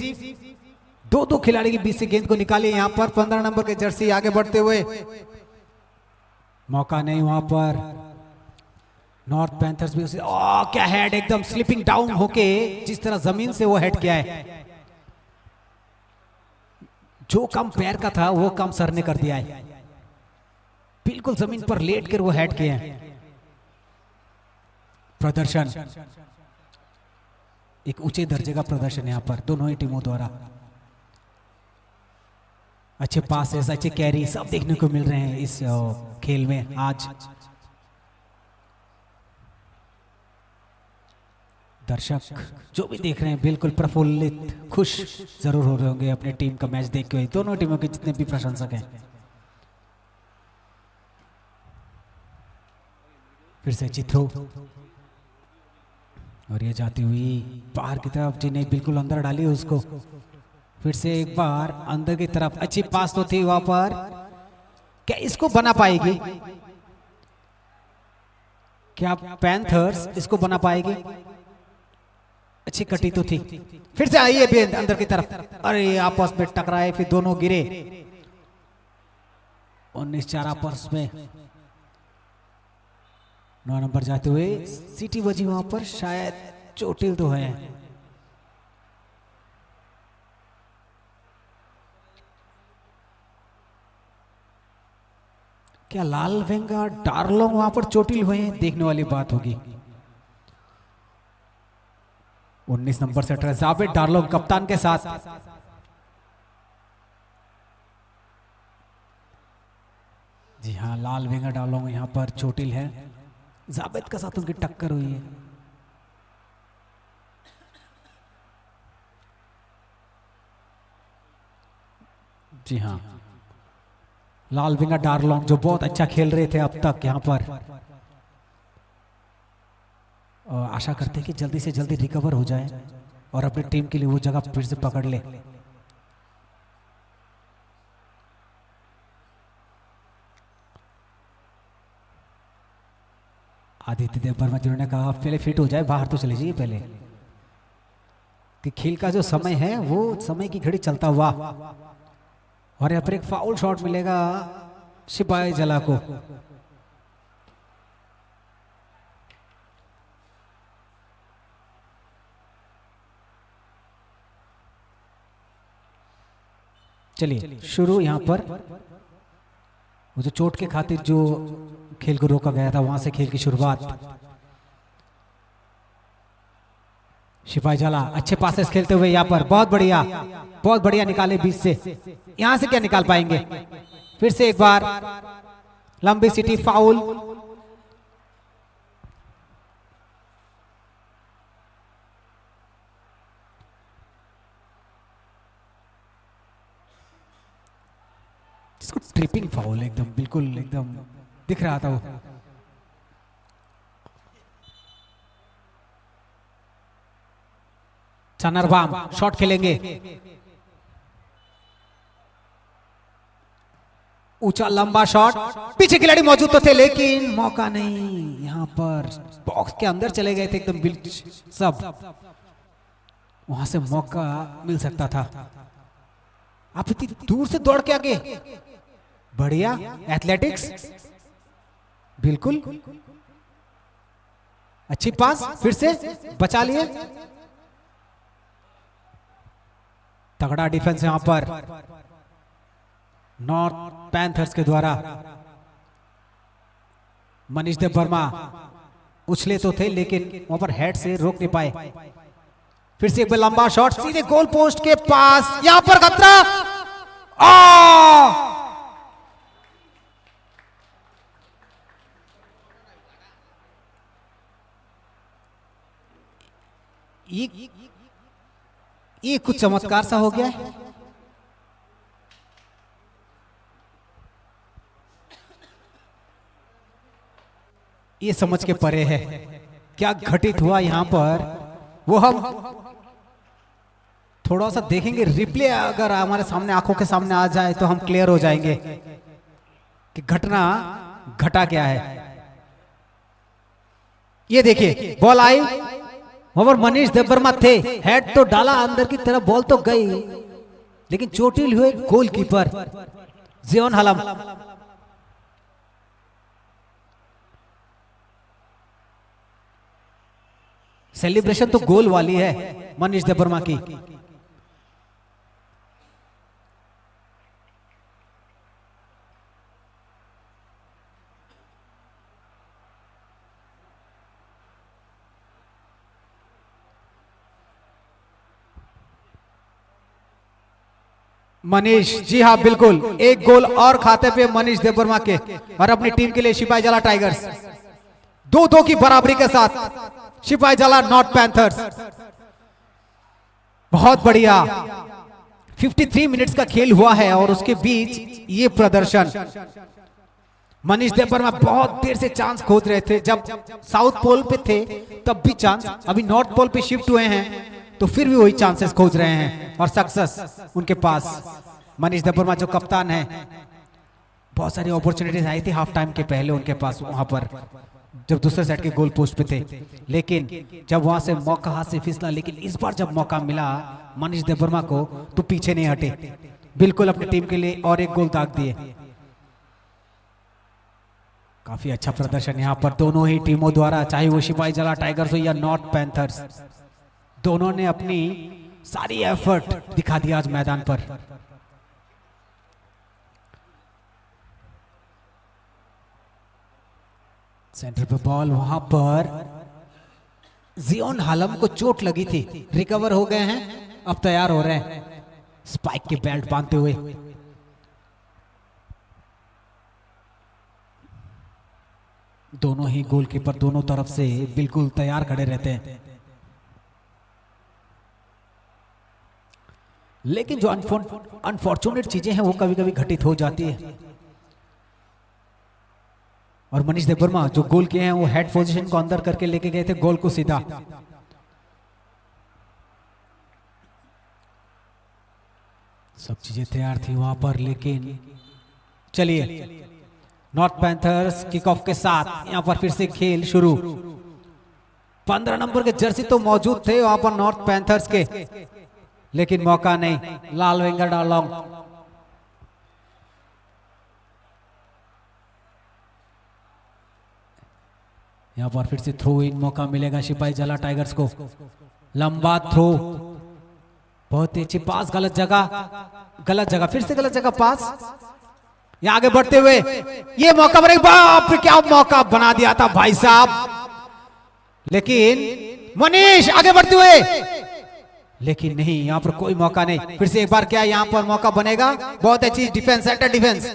दो खिलाड़ी के बीच से गेंद को निकालिए यहां पर। 15 नंबर के जर्सी आगे बढ़ते हुए, मौका नहीं वहां पर। नॉर्थ पैंथर्स भी क्या हेड, एकदम स्लिपिंग डाउन होके जिस तरह जमीन से वो हेड किया है। जो कम पैर का था वो कम सर ने कर दिया है, बिल्कुल जमीन पर लेट कर वो हेड किए हैं। प्रदर्शन एक ऊंचे दर्जे का प्रदर्शन यहां पर दोनों ही टीमों द्वारा। अच्छे पासेस, अच्छे कैरी सब देखने को मिल रहे हैं इस खेल में आज। दर्शक जो भी देख रहे हैं बिल्कुल प्रफुल्लित, खुश जरूर हो रहे होंगे अपनी टीम का मैच देख के। दोनों टीमों के जितने भी प्रशंसक हैं। फिर से चित्रो, और ये जाती हुई बाहर की तरफ, जिन्हें बिल्कुल अंदर डाली उसको। फिर से एक बार अंदर की तरफ, अच्छी पास तो थी वहां पर। क्या इसको बना पाएगी? क्या पैंथर्स इसको बना पाएगी? अच्छी कटी तो थी। फिर से आई है गेंद अंदर की तरफ, अरे आपस में टकराए, फिर दोनों गिरे। 19-4 आपस में। 9 नंबर जाते हुए सीटी बजी वहां पर, शायद चोटिल तो है। क्या लाल वेंगा डार्लोंग वहां पर चोटिल हुए हैं? देखने वाली बात होगी। 19 नंबर से जावेद डार्लोंग कप्तान के साथ। जी हाँ, लाल वेंगा डार्लोंग यहाँ पर चोटिल है। जावेद के साथ उनकी टक्कर हुई है। जी हाँ, लाल वेंगा डार्लोंग जो बहुत अच्छा खेल रहे थे अब तक यहाँ पर, आशा करते हैं कि जल्दी से जल्दी रिकवर हो जाए और अपनी टीम के लिए वो जगह फिर से पकड़ ले। आदित्य देव वर्मा जिन्होंने कहा आप पहले फिट हो जाए, बाहर तो चले जाइए पहले, कि खेल का जो समय है वो समय की घड़ी चलता हुआ। और यहाँ पर एक फाउल शॉट मिलेगा सिपाही जला को। चलिए शुरू यहाँ पर वो जो चोट के खातिर जो खेल को रोका गया था वहां से खेल की शुरुआत। सिपाही जाला अच्छे पासेस खेलते हुए यहाँ पर, बहुत बढ़िया निकाले बीच से। यहां से क्या निकाल पाएंगे? फिर से एक बार लंबी सिटी, फाउल। इसको ट्रिपिंग फाउल एकदम बिल्कुल एकदम दिख रहा था वो। चनरबाम शॉट खेलेंगे, ऊंचा लंबा शॉट, पीछे खिलाड़ी मौजूद तो थे लेकिन मौका नहीं। यहां पर बॉक्स के अंदर चले गए थे एकदम बिल्कुल सब, वहां से मौका मिल सकता था। आप इतनी दूर से दौड़ के आगे, बढ़िया एथलेटिक्स, बिल्कुल अच्छी पास, फिर से बचा लिए। तगड़ा डिफेंस यहां पर नॉर्थ पैंथर्स के द्वारा। मनीष देव वर्मा उछले तो थे लेकिन वहां पर हेड से रोक नहीं पाए। फिर से एक लंबा शॉट सीधे गोल पोस्ट के पास, यहां पर खतरा। ये कुछ चमत्कार सा हो गया है। ये समझ के परे है क्या घटित हुआ यहां पर, वो हम थोड़ा सा देखेंगे। रिप्ले अगर हमारे सामने, आंखों के सामने आ जाए तो हम क्लियर हो जाएंगे कि घटना घटा क्या है। ये देखिए बॉल आई, वहां पर मनीष देव वर्मा थे, हेड तो डाला अंदर की तरफ, बॉल तो गई लेकिन चोटिल हुए गोलकीपर जियोन हलम। सेलिब्रेशन तो गोल वाली है मनीष देव वर्मा की। मनीष, जी हाँ बिल्कुल, एक गोल और खाते पे मनीष देव वर्मा के, और अपनी टीम के लिए सिपाही जला टाइगर्स 2-2 की बराबरी के साथ सिपाही जला नॉर्थ पैंथर्स। बहुत बढ़िया 53 मिनट्स का खेल हुआ है और उसके बीच ये प्रदर्शन। मनीष देव वर्मा बहुत देर से चांस खोज रहे थे, जब साउथ पोल पे थे तब भी चांस, अभी नॉर्थ पोल पे शिफ्ट हुए हैं तो फिर भी वही चांसेस खोज रहे हैं और सक्सेस उनके पास। मनीष देव वर्मा जो कप्तान है, बहुत सारी अपॉर्चुनिटीज आई थी हाफ टाइम के पहले उनके पास, वहां पर जब दूसरे साइड के गोल पोस्ट पे थे, लेकिन जब वहां से मौका हाथ से फिसला। लेकिन इस बार जब मौका मिला मनीष देव वर्मा को तो पीछे नहीं हटे, बिल्कुल अपनी टीम के लिए और एक गोल दाग दिए। काफी अच्छा प्रदर्शन यहाँ पर दोनों ही टीमों द्वारा, चाहे वो सिपाही जला टाइगर्स हो या नॉर्थ पैंथर्स, दोनों ने अपनी सारी एफर्ट दिखा दिया आज मैदान पर। सेंटर पे बॉल, वहां पर जियोन हालम को चोट लगी थी, रिकवर हो गए हैं, अब तैयार हो रहे हैं स्पाइक के बेल्ट बांधते हुए। दोनों ही गोलकीपर दोनों तरफ से बिल्कुल तैयार खड़े रहते हैं, लेकिन जो अनफॉर्चुनेट चीजें हैं वो कभी कभी घटित हो जाती है। और मनीष देवर्मा जो गोल किए हैं वो हेड पोजीशन को अंदर करके लेके गए थे गोल को सीधा। सब चीजें तैयार थी वहां पर, लेकिन चलिए नॉर्थ पैंथर्स किक ऑफ के साथ यहां पर फिर से खेल शुरू। 15 नंबर के जर्सी तो मौजूद थे वहां पर नॉर्थ पैंथर्स के, लेकिन मौका नहीं। लाल वेंगर डालोंग यहां पर फिर से थ्रो इन मौका मिलेगा सिपाही जला टाइगर्स को। लंबा थ्रो, बहुत ही अच्छी पास, गलत जगह, फिर से गलत जगह पास। यहां आगे बढ़ते हुए ये मौका बनेगा, बाप रे क्या मौका बना दिया था भाई साहब, लेकिन मनीष आगे बढ़ते हुए, लेकिन नहीं, यहां पर कोई मौका नहीं। फिर से एक बार क्या यहां पर मौका बनेगा, बहुत अच्छी डिफेंस, सेंटर डिफेंस।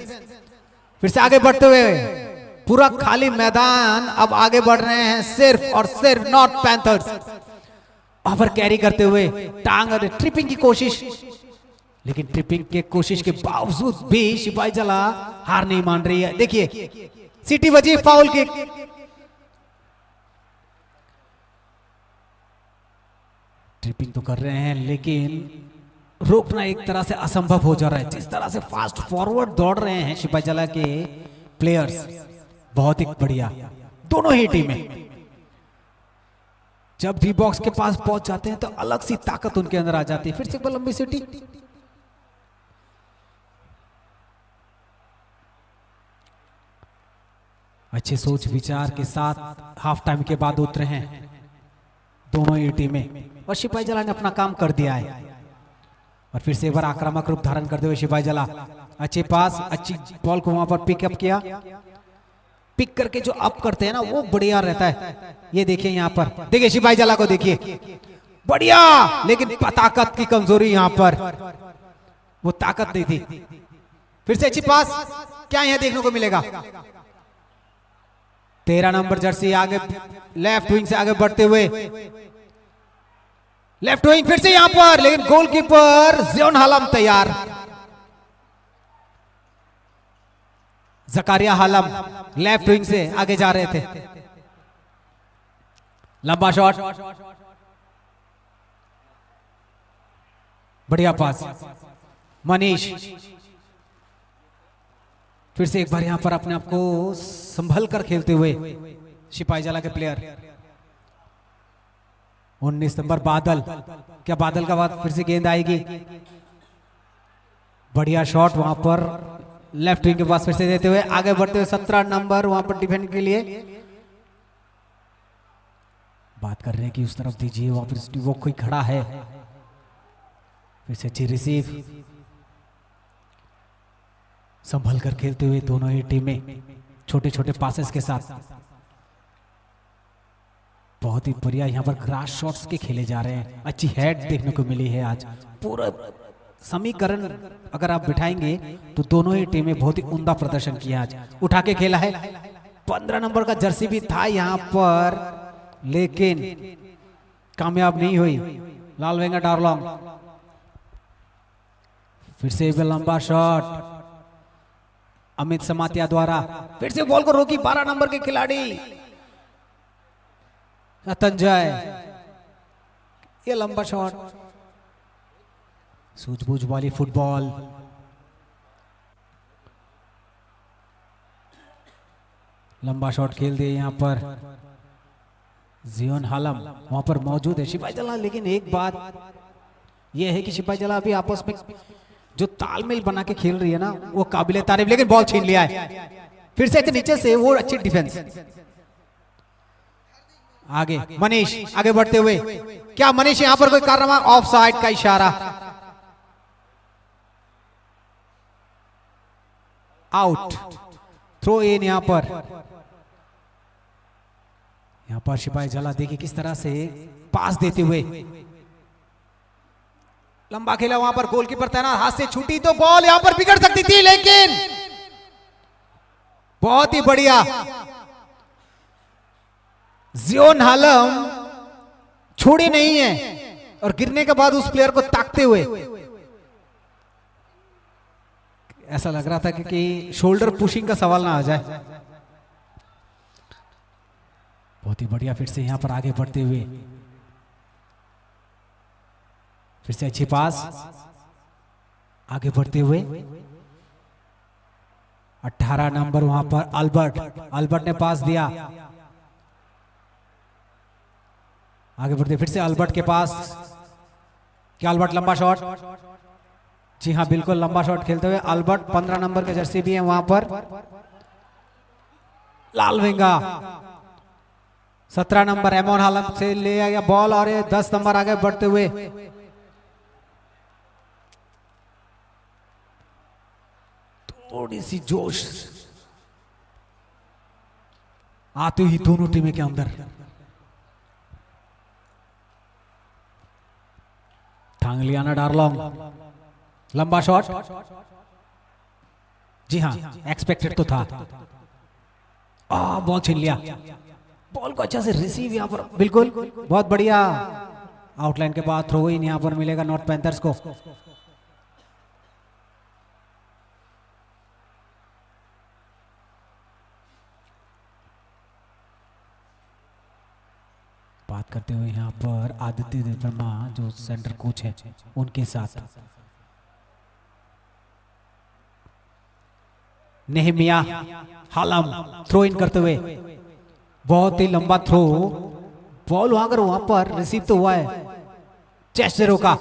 फिर से आगे बढ़ते हुए, पूरा खाली मैदान, अब आगे बढ़ रहे हैं सिर्फ और सिर्फ नॉर्थ पैंथर्स। वहां पर कैरी करते हुए टांग ट्रिपिंग की कोशिश, लेकिन ट्रिपिंग के कोशिश के बावजूद भी सिपाही जला हार नहीं मान रही है। देखिए सीटी बजी, फाउल किक। ट्रिपिंग तो कर रहे हैं, लेकिन रोकना एक तरह से असंभव हो जा रहा है। जिस तरह से फास्ट फॉरवर्ड दौड़ रहे हैं सिपाही जला के प्लेयर्स, बहुत ही बढ़िया दोनों ही टीमें। जब डी बॉक्स के पास पहुंच जाते हैं तो अलग सी ताकत उनके अंदर आ जाती है। फिर से एक बार लंबी सीटी, अच्छे सोच विचार के साथ हाफ टाइम के बाद उतरे हैं दोनों ही टीमें, और सिपाही जला ने अपना काम कर दिया है। और फिर से एक बार आक्रामक रूप धारण करते हुए सिपाही जला, अच्छे पास, अच्छी बॉल को वहां पर पिकअप किया। पिक करके जो अप करते हैं ना वो बढ़िया रहता है। ये देखिए यहां पर, देखिए सिपाही जला को देखिए, बढ़िया, लेकिन ताकत की कमजोरी यहां पर, वो ताकत नहीं थी। फिर से अच्छी पास, क्या यहां देखने को मिलेगा। 13 नंबर जर्सी आगे लेफ्ट विंग से आगे बढ़ते हुए, लेफ्ट विंग फिर से यहां पर, लेकिन गोलकीपर जियोन हालम तैयार। जकारिया हालम लेफ्ट विंग से आगे जा रहे थे, लंबा शॉट, बढ़िया पास, मनीष फिर से एक बार यहां पर अपने आप को संभल कर खेलते हुए सिपाही जला के प्लेयर। 19 नंबर बादल, क्या बादल का बाद फिर से गेंद आएगी, बढ़िया शॉट वहां पर लेफ्ट विंग के पास फिर से देते हुए आगे बढ़ते हुए 17 नंबर वहां पर डिफेंड के लिए बात कर रहे हैं कि उस तरफ दीजिए, वहां पर वो कोई खड़ा है। फिर से अच्छी रिसीव, संभल कर खेलते हुए दोनों ही टीमें छोटे छोटे पासेस के साथ। बहुत ही बढ़िया यहां पर ग्रास शॉट्स के खेले जा रहे हैं, अच्छी हेड देखने को मिली है आज। पूरा समीकरण अगर आप बिठाएंगे तो दोनों ही टीमें बहुत ही उम्दा प्रदर्शन किया आज, उठा के खेला है। 15 नंबर का जर्सी भी था यहां पर, लेकिन कामयाब नहीं हुई। लाल वेंगा डार्लोंग, फिर से लंबा शॉट अमित समातिया द्वारा, फिर से बॉल को रोकी 12 नंबर के खिलाड़ी रतनजय। ये लंबा शॉट, सूझबूझ वाली फुटबॉल, लंबा शॉट खेल दिए यहां पर जियोन हालम वहां पर मौजूद है सिपाही जला। लेकिन एक बात यह है कि सिपाही जला अभी आपस में जो तालमेल बना के खेल रही है ना वो काबिले तारीफ, लेकिन बॉल छीन लिया है। फिर से नीचे से वो अच्छी डिफेंस। आगे मनीष आगे बढ़ते हुए, क्या मनीष यहां पर कोई कारनामा, ऑफ साइड का इशारा, आउट, थ्रो इन यहां पर। यहाँ पर सिपाही जला देखिए किस तरह से पास देते हुए लंबा खेला, वहां पर गोलकीपर तैनात, हाथ से छूटी तो बॉल यहां पर बिगड़ सकती थी, लेकिन बहुत ही बढ़िया जियोन हालम छोड़ी नहीं है और गिरने के बाद उस प्लेयर को ताकते हुए ऐसा लग रहा था कि शोल्डर पुशिंग का सवाल ना आ जाए। बहुत ही बढ़िया फिर से यहां पर आगे बढ़ते हुए फिर से अच्छी पास, आगे बढ़ते हुए 18 नंबर वहां पर अल्बर्ट ने पास दिया, आगे बढ़ते फिर से अल्बर्ट के पास, क्या अल्बर्ट लंबा शॉट, जी हाँ बिल्कुल लंबा शॉट खेलते हुए अल्बर्ट, 15 नंबर के जर्सी भी है वहां पर, लालवेंगा 17 नंबर एमोन हालम से ले गया बॉल और 10 नंबर आगे बढ़ते हुए थोड़ी सी जोश आते ही दोनों टीमें के अंदर। थांगलियाना डार्लोंग लंबा शॉट, जी हाँ एक्सपेक्टेड तो था, बॉल छीन लिया, बॉल को अच्छा से रिसीव यहां पर, बिल्कुल बहुत बढ़िया, आउटलाइन के बाद थ्रो इन यहां पर मिलेगा नॉर्थ पैंथर्स को। बात करते हुए यहाँ पर आदित्य वर्मा जो सेंटर कोच है उनके साथ नेहमिया हालम थ्रो इन करते हुए, बहुत ही लंबा थ्रो, बॉल वहां पर रिसीव तो हुआ है, चेस्ट से रोका,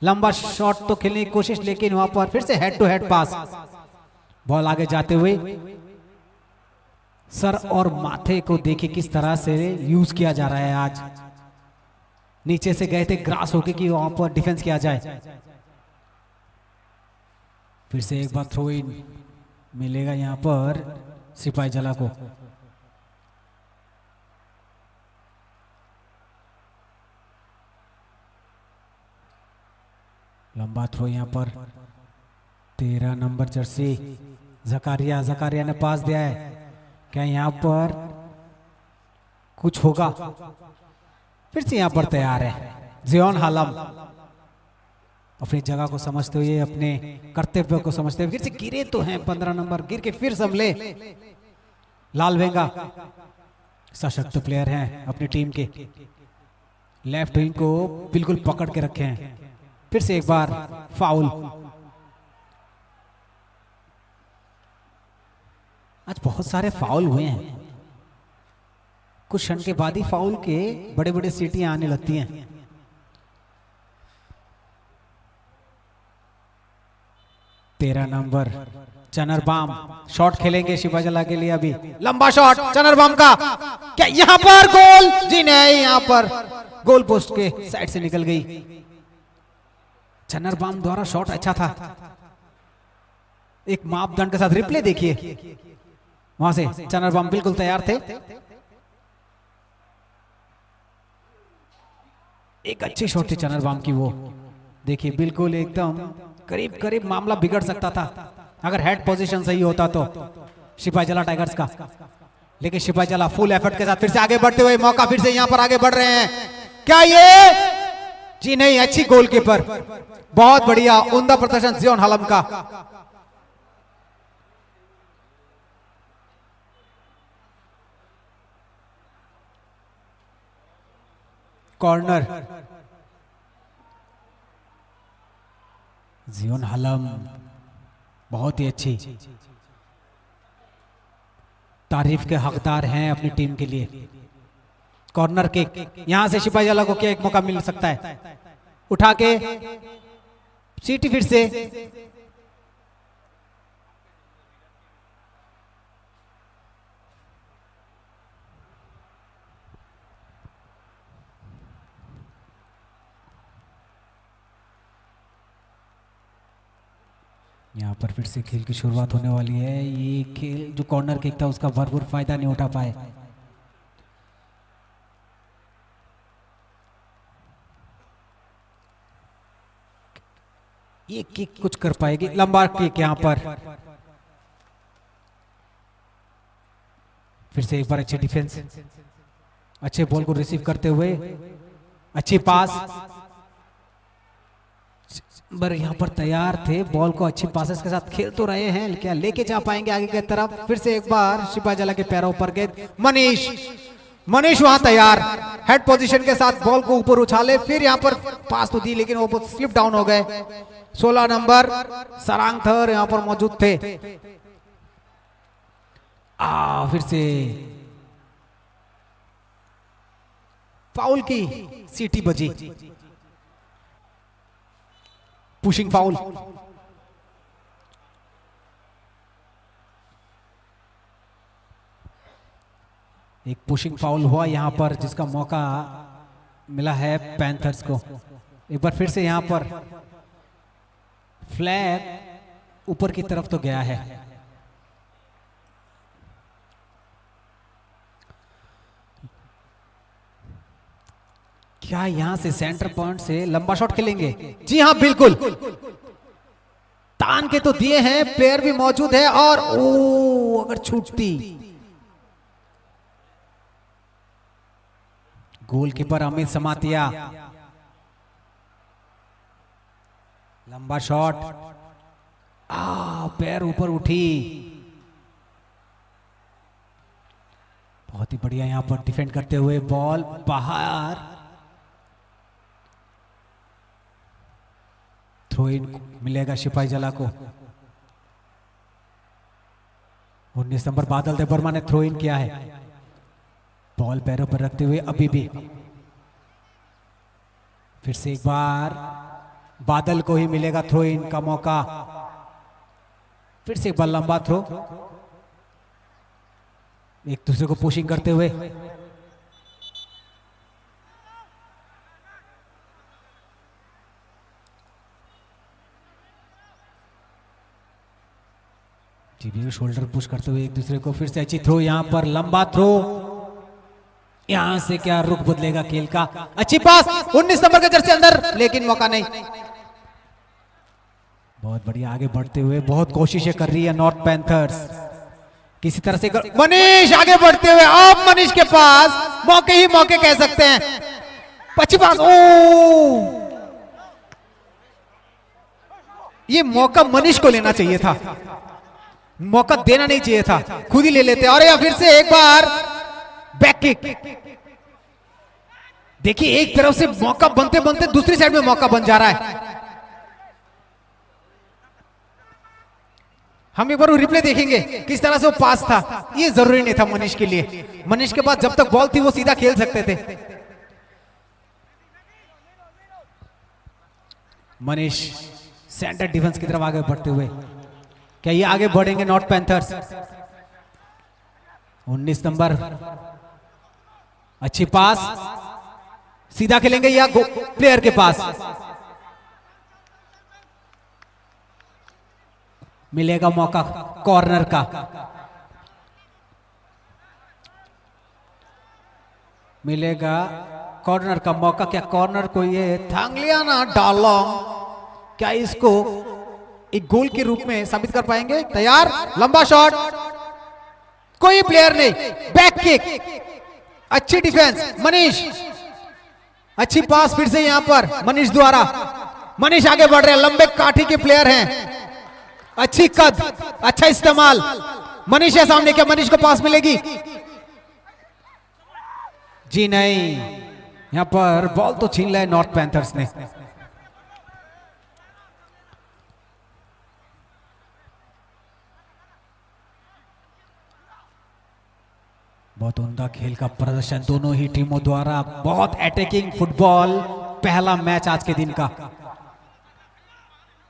लंबा शॉट तो खेलने की कोशिश, लेकिन वहां पर फिर से head to head pass, ball आगे जाते हुए सर और माथे को देखिए किस तरह से यूज किया जा रहा है आज, नीचे से गए थे ग्रास होके कि वहां पर डिफेंस किया जाए। फिर से एक बार थ्रो इन मिलेगा यहां पर सिपाही जला को, लंबा थ्रो यहां पर 13 नंबर जर्सी जकारिया ने पास दिया है, क्या यहां पर कुछ होगा, फिर से यहां पर तैयार है जियोन हालम, अपनी जगह को समझते हुए अपने कर्तव्य को समझते हुए फिर से गिरे तो हैं 15 नंबर, गिर के फिर संभले, लालवेंगा सशक्त प्लेयर हैं अपनी टीम के, लेफ्ट विंग को बिल्कुल पकड़ के रखे हैं, फिर से एक बार फाउल, आज बहुत सारे फाउल हुए हैं, कुछ क्षण के बाद ही फाउल के बड़े बड़े सीटियां आने लगती हैं। तेरह नंबर चनरबाम शॉट खेलेंगे शिवाजला के लिए, अभी लंबा शॉट चनरबाम का, क्या यहां पर गोल, जी नहीं, यहां पर गोल पोस्ट के साइड से निकल गई, चनरबाम द्वारा शॉट अच्छा था, एक मापदंड के साथ रिप्ले देखिए, वहां से चनरबाम बिल्कुल तैयार थे, एक अच्छी शॉट थी चनरबाम की, वो देखिए बिल्कुल एकदम करीब करीब मामला बिगड़ सकता था अगर हेड पोजीशन सही होता तो सिपाही जला टाइगर्स का, लेकिन सिपाही जला फुल एफर्ट के साथ फिर से आगे बढ़ते हुए, मौका फिर से यहां पर आगे बढ़ रहे हैं, क्या ये, जी नहीं, अच्छी गोलकीपर, बहुत बढ़िया उम्दा प्रदर्शन जियोन हालम का, कॉर्नर जियोन हालम बहुत ही अच्छी, तारीफ के हकदार हैं अपनी टीम के लिए, कॉर्नर किक, यहां से सिपाही जला को क्या एक मौका मिल सकता है, उठा के सीटी फिर से, यहाँ पर फिर से खेल की शुरुआत होने वाली है, ये खेल जो कॉर्नर किक था उसका भरपूर फायदा नहीं उठा पाए, ये किक कुछ कर पाएगी, लंबा किक यहां पर। फिर से एक बार अच्छी डिफेंस, अच्छे बॉल को रिसीव करते हुए अच्छी पास। बर यहाँ पर तैयार थे, बॉल को अच्छी पासेस के साथ खेल तो रहे हैं, क्या लेके जा पाएंगे आगे की तरफ। फिर से एक बार शिपाजला के पैरों पर गेंद, मनीष वहां तैयार, हेड पोजीशन के साथ बॉल को ऊपर उछाले, फिर यहाँ पर पास तो दी लेकिन वो स्लिप डाउन हो गए। 16 नंबर सरांगथर यहाँ पर मौजूद थे। फिर से फाउल की सीटी बजी, पुशिंग फाउल। एक पुशिंग फाउल हुआ यहां पर, जिसका मौका मिला है पैंथर्स को। एक बार फिर से यहां पर फ्लैग ऊपर की तरफ तो गया है। क्या यहां से सेंटर पॉइंट से लंबा शॉट खेलेंगे? जी हां बिल्कुल, तान के तो दिए हैं, प्लेयर भी मौजूद है, और अगर छूटती। गोलकीपर अमित समातिया, लंबा शॉट, पैर ऊपर उठी। बहुत ही बढ़िया यहां पर डिफेंड करते हुए, बॉल बाहर, थ्रो इन मिलेगा सिपाही जला को। 19 नंबर बादल देव वर्मा ने थ्रो इन किया है, बॉल पैरों पर रखते हुए अभी भी। फिर से एक बार बादल को ही मिलेगा थ्रो इन का मौका। फिर से एक बार लंबा थ्रो, एक दूसरे को पुशिंग करते हुए। शोल्डर पुश करते हुए एक दूसरे को। फिर से अच्छी थ्रो, यहां पर लंबा थ्रो, यहां से क्या रुख बदलेगा खेल का। अच्छी पास 19 नंबर के जर्सी अंदर, लेकिन मौका नहीं। बहुत बढ़िया आगे बढ़ते हुए, बहुत कोशिशें कर रही है नॉर्थ पैंथर्स, किसी तरह से मनीष आगे बढ़ते हुए, अब मनीष के पास मौके ही मौके कह सकते हैं। अच्छी पास, ये मौका मनीष को लेना चाहिए था, मौका देना नहीं चाहिए था, खुद ही ले लेते। और या फिर से एक बार बैक किक। देखिए एक तरफ से मौका बनते बनते दूसरी साइड में मौका बन जा रहा है। हम एक बार वो रिप्ले देखेंगे किस तरह से वो पास था। ये जरूरी नहीं था मनीष के लिए, मनीष के पास जब तक बॉल थी वो सीधा खेल सकते थे। मनीष सेंटर डिफेंस की तरफ आगे बढ़ते हुए, क्या ये आगे बढ़ेंगे नॉर्थ पैंथर्स? 19 नंबर, अच्छी पास, सीधा खेलेंगे या प्लेयर के पास? मिलेगा मौका कॉर्नर का। मिलेगा कॉर्नर का मौका। क्या कॉर्नर को ये थांगलियाना डालोंग, क्या इसको एक गोल के रूप में साबित कर पाएंगे? तैयार, लंबा शॉट, कोई प्लेयर नहीं, बैक किक, अच्छी डिफेंस मनीष, अच्छी पास फिर से यहां पर मनीष द्वारा। मनीष आगे बढ़ रहे हैं, लंबे काठी के प्लेयर हैं, अच्छी कद, अच्छा इस्तेमाल। मनीष है सामने, क्या मनीष को पास मिलेगी? जी नहीं, यहां पर बॉल तो छीन लिया नॉर्थ पैंथर्स ने। बहुत उम्दा खेल का प्रदर्शन दोनों ही टीमों द्वारा, बहुत अटैकिंग फुटबॉल। पहला मैच आज के दिन का,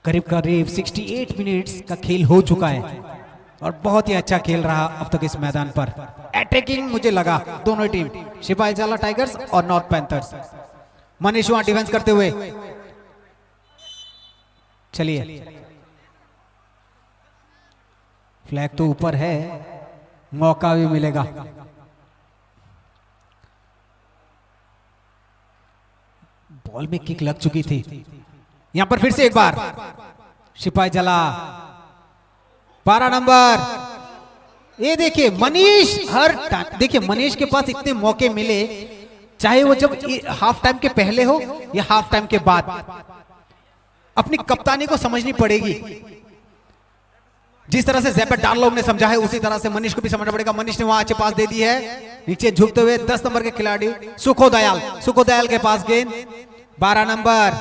करीब करीब 68 मिनट्स का खेल हो चुका है और बहुत ही अच्छा खेल रहा अब तक इस मैदान पर। अटैकिंग मुझे लगा दोनों टीम, सिपाही जला टाइगर्स और नॉर्थ पैंथर्स। मनीष वहां डिफेंस करते हुए, चलिए फ्लैग तो ऊपर है, मौका भी मिलेगा। बॉल में किक लग चुकी थी, यहां पर फिर से एक बार सिपाही जला 12 नंबर। ये देखिए मनीष हर टाइम, देखिए मनीष के पास इतने मौके मिले, चाहे वो जब हाफ टाइम के पहले हो या हाफ टाइम के बाद, अपनी कप्तानी को समझनी पड़ेगी। जिस तरह से ज़ैपेट डार्लोंग ने समझा है उसी तरह से मनीष को भी समझना पड़ेगा। मनीष ने वहां अच्छे पास दे दी है, नीचे झुकते हुए 10 नंबर के खिलाड़ी सुखोदयाल के पास गेंद 12 नंबर।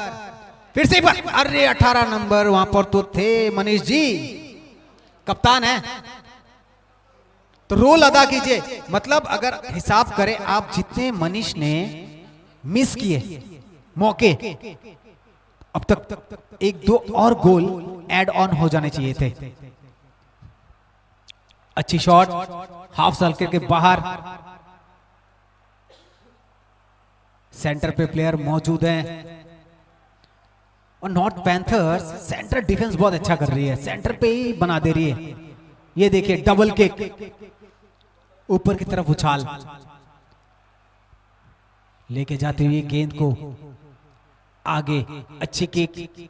फिर से एक बार, अरे 18 नंबर वहां पर तो थे मनीष जी, कप्तान है तो रोल अदा कीजिए। मतलब अगर हिसाब करें आप, जितने मनीष ने मिस किए मौके, अब तक 1-2 और गोल ऐड ऑन हो जाने चाहिए थे। अच्छी शॉट हाफ सर्कल के बाहर, सेंटर पे प्लेयर मौजूद हैं और नॉर्थ पैंथर्स सेंटर डिफेंस बहुत अच्छा कर रही है, सेंटर पे ही बना दे रही है। ये देखिए डबल किक, ऊपर की तरफ उछाल, लेके जाते हुए गेंद को आगे, अच्छी किक,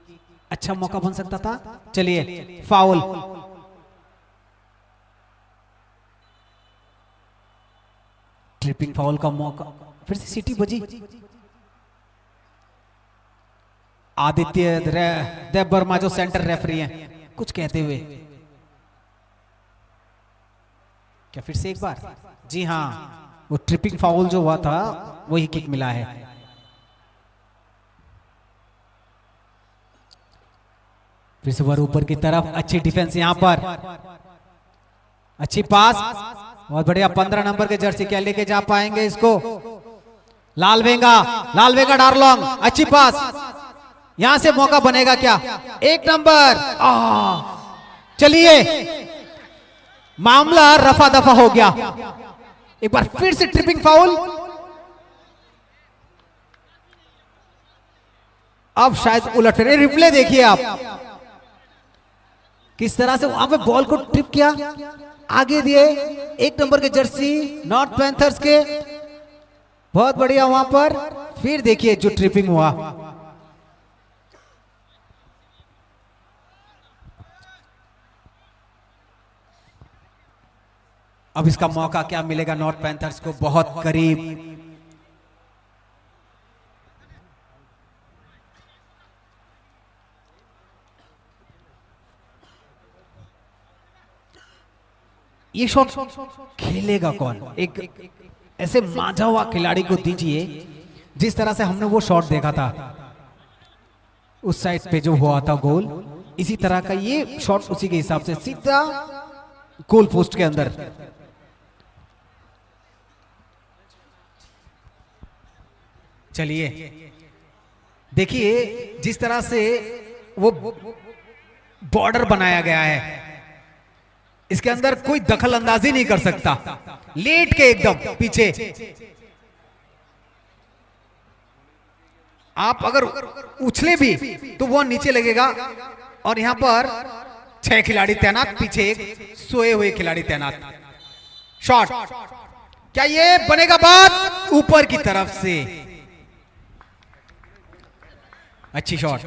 अच्छा मौका बन सकता था। चलिए फाउल, ट्रिपिंग फाउल का मौका, फिर से सीटी बजी। आदित्य देव वर्मा जो सेंटर रेफरी हैं कुछ कहते हुए, क्या फिर से एक बार? जी हाँ, वो ट्रिपिंग फाउल जो हुआ था वही किक मिला है। फिर से वर ऊपर की तरफ, अच्छी डिफेंस यहां पर, अच्छी पास, बहुत बढ़िया। 15 नंबर के जर्सी, क्या लेके जा पाएंगे इसको? लालवेंगा डार्लोंग, अच्छी पास, यहां से मौका बनेगा क्या? 1 नंबर। चलिए मामला रफा दफा हो गया। एक बार फिर से ट्रिपिंग फाउल, अब शायद उलट फिर। रिप्ले देखिए आप, किस तरह से वहां पे बॉल को ट्रिप किया, आगे दिए 1 नंबर के जर्सी नॉर्थ पैंथर्स के, बहुत बढ़िया वहां पर। फिर देखिए जो ट्रिपिंग हुआ, अब इसका मौका क्या मिलेगा नॉर्थ पैंथर्स को? बहुत करीब, ये शॉट खेलेगा कौन? एक ऐसे मांझा हुआ खिलाड़ी को दीजिए, जिस तरह से हमने वो शॉट देखा था उस साइड पे जो हुआ था गोल, इसी तरह का ये शॉट उसी के हिसाब से सीधा गोल पोस्ट के अंदर। चलिए देखिए जिस तरह से वो बॉर्डर बनाया गया है, इसके अंदर कोई दखल अंदाजी नहीं कर सकता। लेट के एकदम पीछे, आप अगर उछले भी तो वो नीचे लगेगा, और यहां पर 6 खिलाड़ी तैनात, पीछे एक सोए हुए खिलाड़ी तैनात। शॉट, क्या ये बनेगा बात? ऊपर की तरफ से अच्छी शॉट,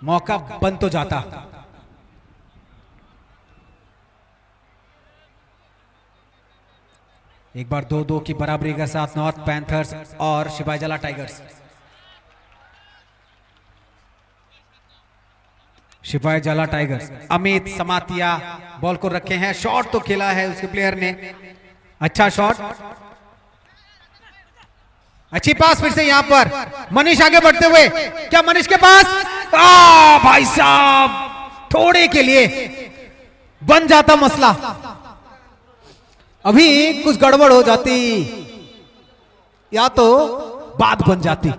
मौका बन तो जाता। एक बार 2-2 की बराबरी के साथ नॉर्थ पैंथर्स और Sepahijala Tigers. Sepahijala Tigers, Amit Samatiya ball को रखे हैं, शॉट तो खेला है उसके प्लेयर ने, अच्छा शॉट, अच्छी पास। फिर से यहां पर मनीष आगे बढ़ते हुए, क्या मनीष के पास? भाई साहब, थोड़े के लिए बन जाता मसला, अभी कुछ गड़बड़ हो जाती या तो बात बन जाती।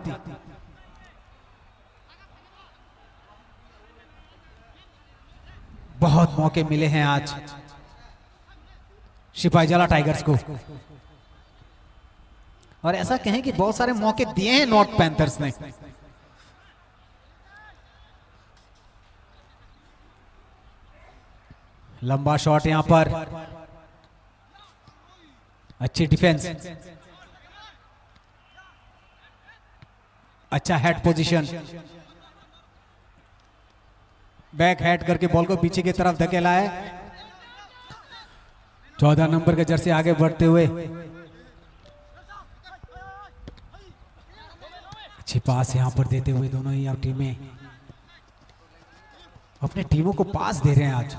बहुत मौके मिले हैं आज सिपाहीजला टाइगर्स को, और ऐसा कहें कि बहुत सारे मौके दिए हैं नॉर्थ पैंथर्स ने। लंबा शॉट यहां पर, अच्छी डिफेंस, अच्छा हेड पोजीशन, बैक हेड करके बॉल को पीछे की तरफ धकेला है। 14 नंबर के जर्सी आगे बढ़ते हुए अच्छी पास यहां पर देते हुए दोनों ही टीमें अपने टीमों को पास दे रहे हैं आज,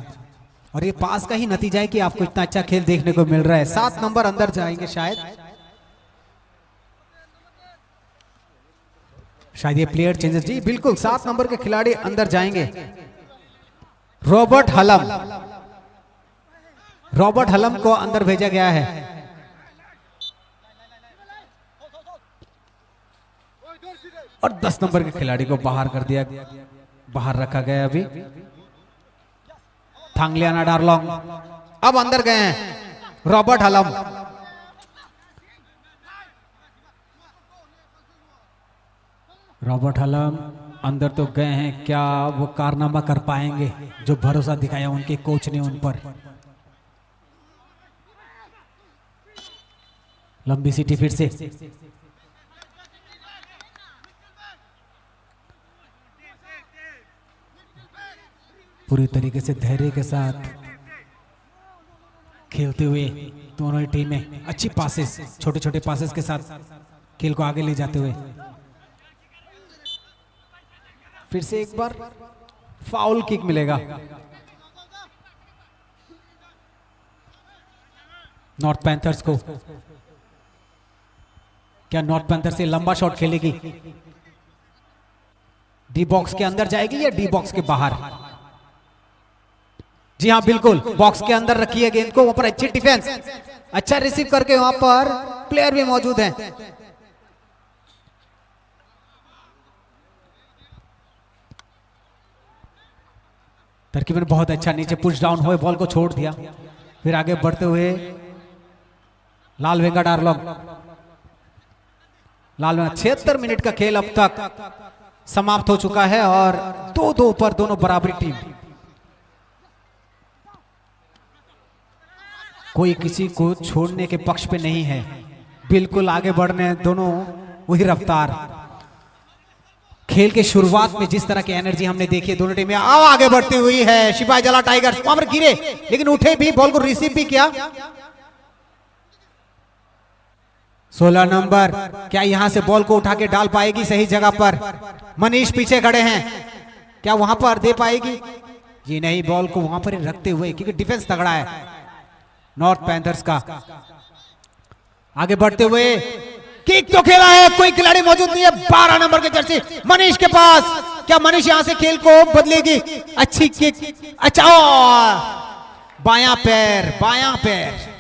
और ये पास का ही नतीजा है कि आपको इतना अच्छा खेल देखने को मिल रहा है। 7 नंबर अंदर जाएंगे शायद ये प्लेयर चेंजेस। जी बिल्कुल, 7 नंबर के खिलाड़ी अंदर जाएंगे। रॉबर्ट हलम को अंदर भेजा गया है। और 10 नंबर के खिलाड़ी को बाहर रखा गया। अभी थांगलियाना डारलोंग अब अंदर गए हैं। रॉबर्ट हलम अंदर तो गए हैं, क्या वो कारनामा कर पाएंगे जो भरोसा दिखाया उनके कोच ने उन पर। लंबी सीटी फिर से पूरी तरीके से धैर्य के साथ खेलते हुए दोनों ही टीमें अच्छी पासेस, छोटे छोटे पासेस के साथ खेल को आगे ले जाते हुए। फिर से एक बार फाउल किक मिलेगा। नॉर्थ पैंथर्स को। क्या नॉर्थ पैंथर से लंबा शॉट खेलेगी? डी बॉक्स के अंदर जाएगी या डी बॉक्स के बाहर? जी हाँ बिल्कुल, बॉक्स के अंदर रखी है गेंद को। वहां पर अच्छी डिफेंस, अच्छा रिसीव करके वहां पर प्लेयर भी मौजूद हैं। तरकीब में बहुत अच्छा नीचे पुश डाउन हुए, बॉल को छोड़ दिया। फिर आगे बढ़ते हुए लाल वेंगा डारलोंग। 76 मिनट का खेल अब तक समाप्त हो चुका है और 2-2 पर दोनों बराबरी टीम। कोई किसी को छोड़ने के पक्ष पे नहीं है, बिल्कुल आगे बढ़ने दोनों वही रफ्तार। खेल के शुरुआत में जिस तरह की एनर्जी हमने देखी है दोनों टीमें आगे बढ़ती हुई है। सिपाही जला टाइगर्स वहां पर गिरे लेकिन उठे भी, बॉल को रिसीव भी किया। 16 नंबर क्या यहां से बॉल को उठा के डाल पाएगी सही जगह पर? मनीष पीछे खड़े हैं, क्या वहां पर दे पाएगी? ये नहीं, बॉल को वहां पर ही रखते हुए, क्योंकि डिफेंस तगड़ा है नॉर्थ पैंथर्स का। आगे बढ़ते हुए किक तो खेला है, कोई खिलाड़ी मौजूद नहीं है। 12 नंबर के जर्सी मनीष के पास, क्या मनीष यहां से खेल को बदलेगी? अच्छी किक, अच्छा बायां पैर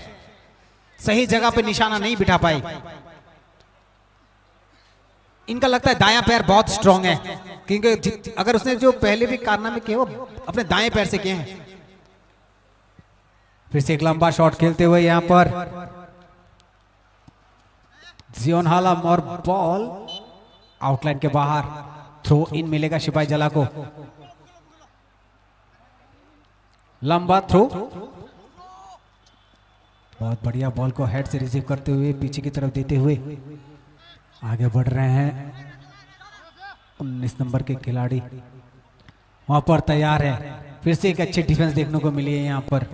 सही जगह पे निशाना नहीं बिठा पाई। इनका लगता है दायां पैर बहुत स्ट्रांग है, क्योंकि अगर उसने जो पहले भी कारनामे किए वो अपने दाएं पैर से किए हैं। फिर से एक लंबा शॉट खेलते हुए यहां पर जियोन हालम, और बॉल आउटलाइन के बाहर। थ्रो इन मिलेगा सिपाही जला को। लंबा थ्रो, बहुत बढ़िया। बॉल को हेड से रिसीव करते हुए पीछे की तरफ देते हुए आगे बढ़ रहे हैं 19 नंबर के खिलाड़ी। वहां पर तैयार है। फिर से एक अच्छी डिफेंस देखने को मिली है यहां पर।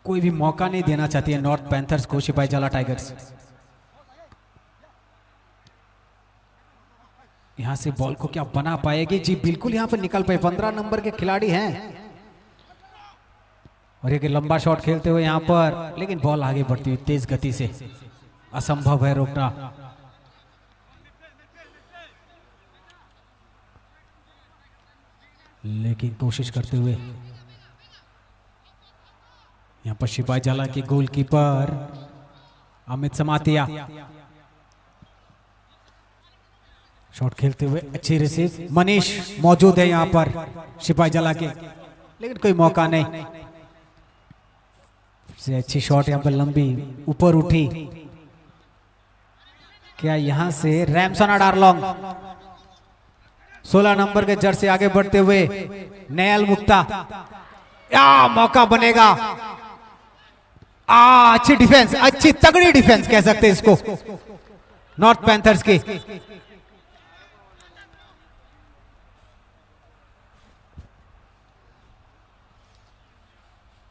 कोई भी मौका नहीं देना चाहती है नॉर्थ पैंथर्स को सिपाही जला टाइगर्स। यहां से बॉल को क्या बना पाएगी? जी बिल्कुल, यहां पर निकल पाए। 15 नंबर के खिलाड़ी हैं और एक लंबा शॉट खेलते हुए यहां पर, लेकिन बॉल आगे बढ़ती हुई तेज गति से, असंभव है रोकना। लेकिन कोशिश करते हुए यहां पर सिपाही जाला के गोलकीपर अमित समातिया शॉट खेलते हुए अच्छी रिसीव। मनीष मौजूद है यहां पर सिपाही जाला के, लेकिन कोई मौका नहीं। से अच्छी शॉट यहां पर लंबी ऊपर उठी। क्या यहां से रैमसना डारलोंग 16 नंबर के जर्सी आगे बढ़ते हुए नयल मुक्ता, या मौका बनेगा। अच्छी डिफेंस, अच्छी तगड़ी डिफेंस कह सकते हैं इसको नॉर्थ पैंथर्स की।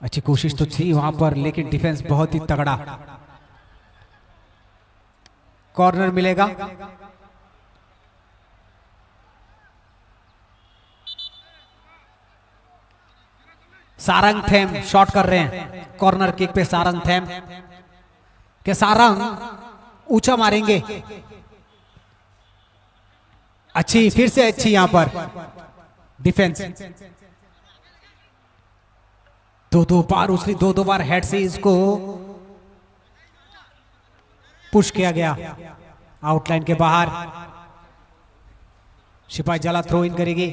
अच्छी कोशिश तो थी वहां पर, लेकिन डिफेंस बहुत ही तगड़ा। कॉर्नर मिलेगा। सारंग थेम शॉट कर रहे हैं कॉर्नर किक पे। सारंग थेम के सारंग ऊंचा मारेंगे। अच्छी, फिर से अच्छी यहां पर डिफेंस। दो बार उछली, दो बार हेड से इसको पुश किया गया आउटलाइन के बाहर। सिपाही जला थ्रो इन करेगी।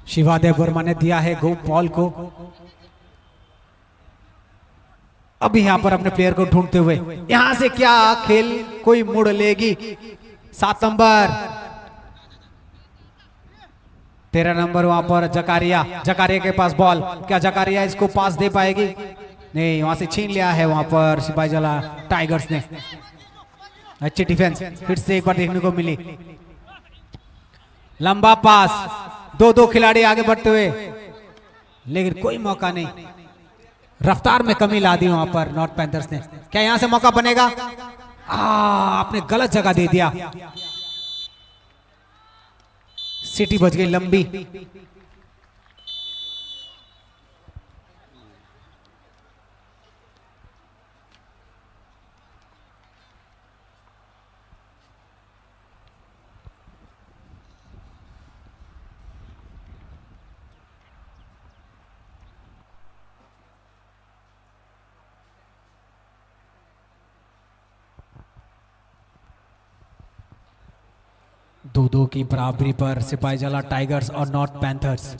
शिवादेव वर्मा ने दिया है गो बॉल को। अभी यहां पर अपने प्लेयर को ढूंढते हुए, यहां से क्या खेल कोई मुड़ लेगी। 7 नंबर, 13 नंबर वहां पर जकारिया। जकारिया के पास बॉल, क्या जकारिया इसको पास दे पाएगी? नहीं, वहां से छीन लिया है वहां पर सिपाही जला टाइगर्स ने। अच्छी डिफेंस फिर से एक बार देखने को मिली। लंबा पास, दो खिलाड़ी आगे बढ़ते हुए, लेकिन कोई मौका नहीं। रफ्तार में कमी ला दी वहां पर नॉर्थ पैंथर्स ने। क्या यहां से मौका बनेगा? आपने गलत जगह दे दिया। सिटी बच गई लंबी। दो की बराबरी पर सिपाही जला टाइगर्स और नॉर्थ पैंथर्स।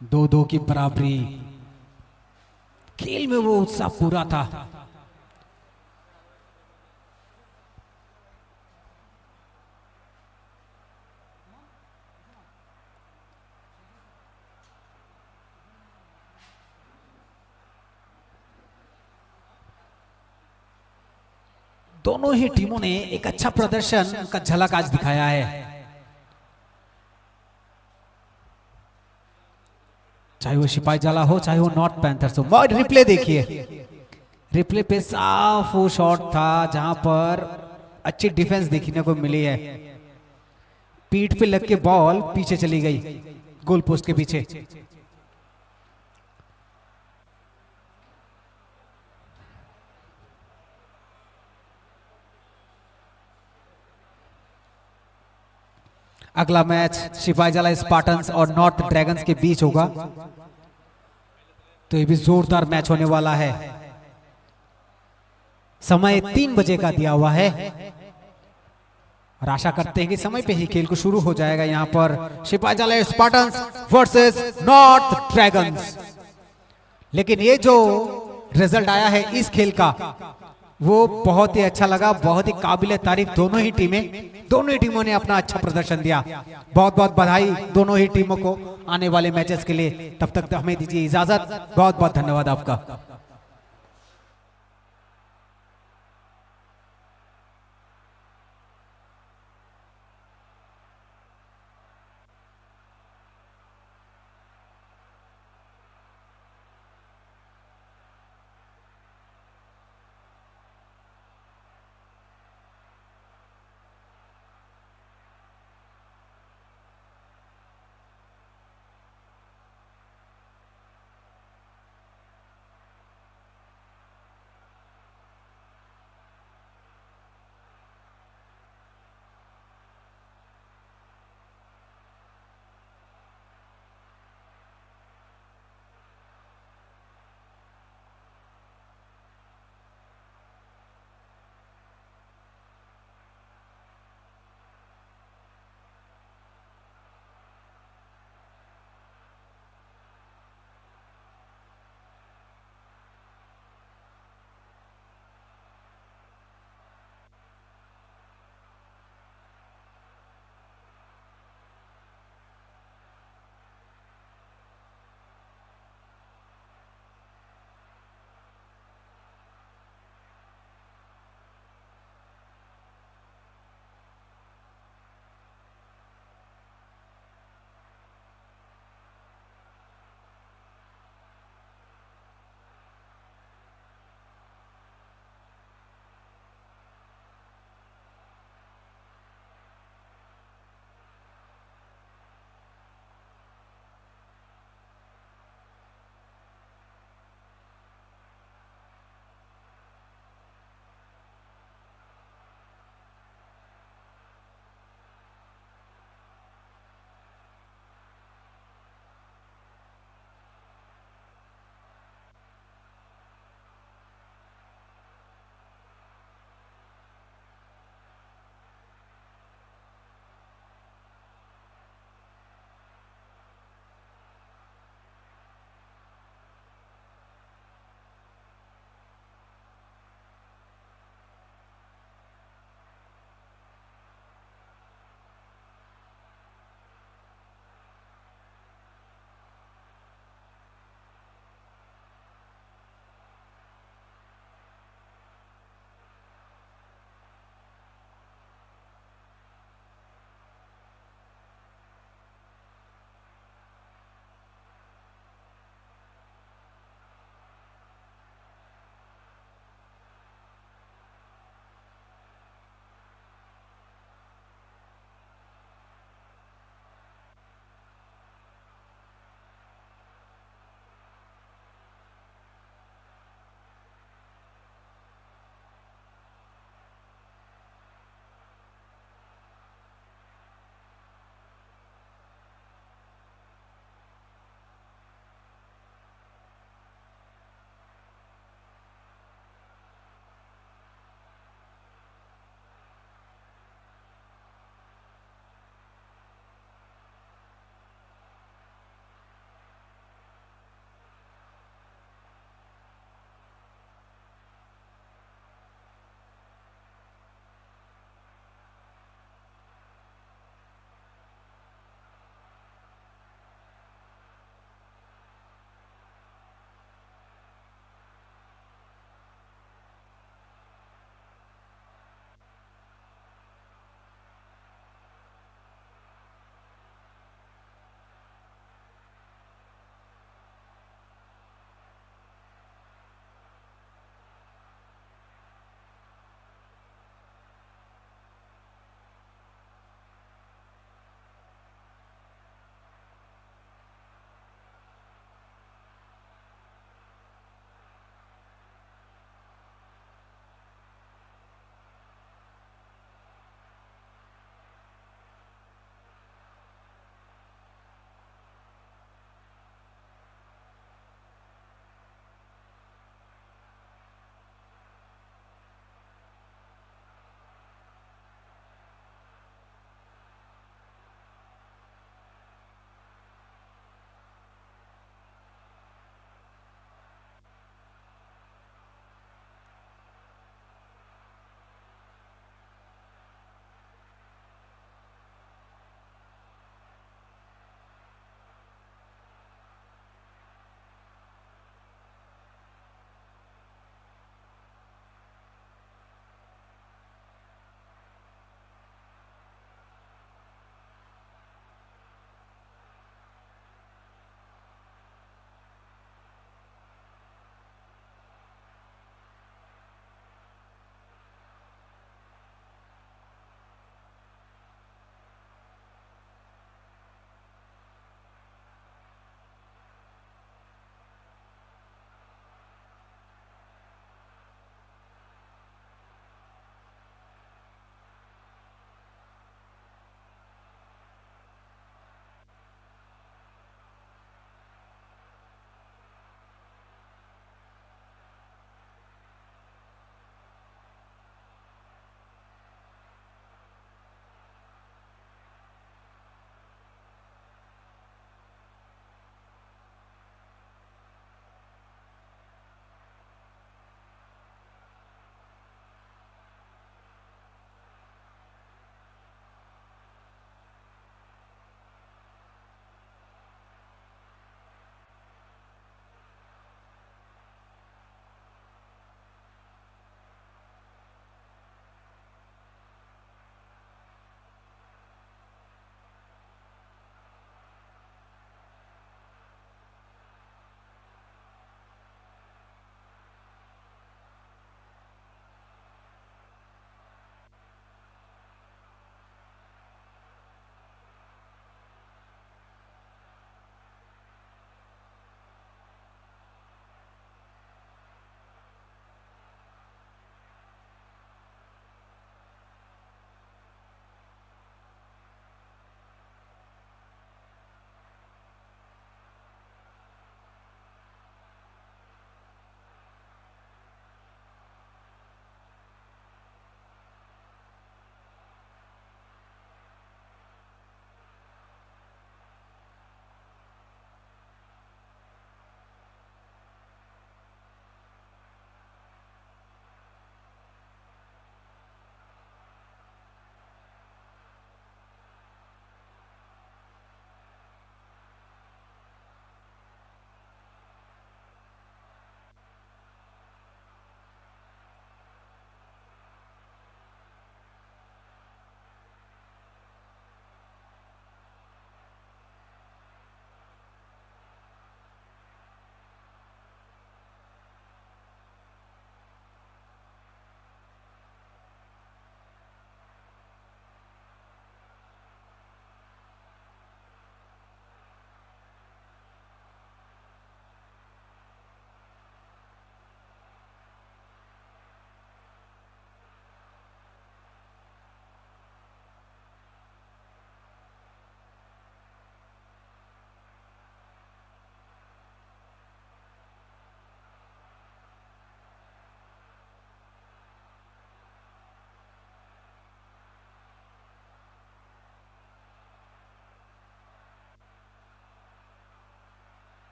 दो की बराबरी। खेल में वो उत्साह पूरा था। दोनों ही टीमों ने एक अच्छा प्रदर्शन का झलक आज दिखाया है। चाहे वो सिपाही जला हो, चाहे वो नॉर्थ पैंथर्स हो। रिप्ले देखिए, रिप्ले पे साफ वो शॉट था जहां पर अच्छी डिफेंस देखने को मिली है। पीठ पे लग के बॉल पीछे चली गई, गोल पोस्ट के पीछे। अगला मैच सिपाही जला स्पार्टन्स और नॉर्थ ड्रैगन्स के बीच होगा, तो ये भी जोरदार मैच होने वाला है। समय 3 बजे का दिया हुआ है और आशा करते हैं कि समय पे ही खेल को शुरू हो जाएगा। यहां पर सिपाही जला स्पार्टन्स वर्सेस नॉर्थ ड्रैगन्स। लेकिन ये जो रिजल्ट आया है इस खेल का, वो बहुत ही अच्छा लगा, बहुत ही काबिले तारीफ। दोनों ही टीमों ने अपना अच्छा प्रदर्शन दिया। बहुत बहुत बधाई दोनों ही टीमों को आने वाले मैचेस के लिए। तब तक हमें दीजिए इजाजत। बहुत बहुत धन्यवाद आपका।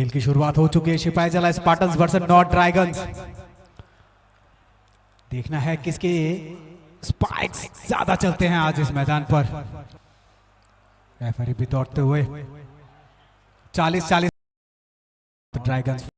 खेल की शुरुआत हो चुकी है सिपाही जला स्पार्टन्स वर्सेस नॉर्थ ड्रैगन्स। देखना है किसके स्पाइक्स ज्यादा चलते हैं आज इस मैदान पर। रेफरी भी दौड़ते हुए 40-40 ड्रैगन्स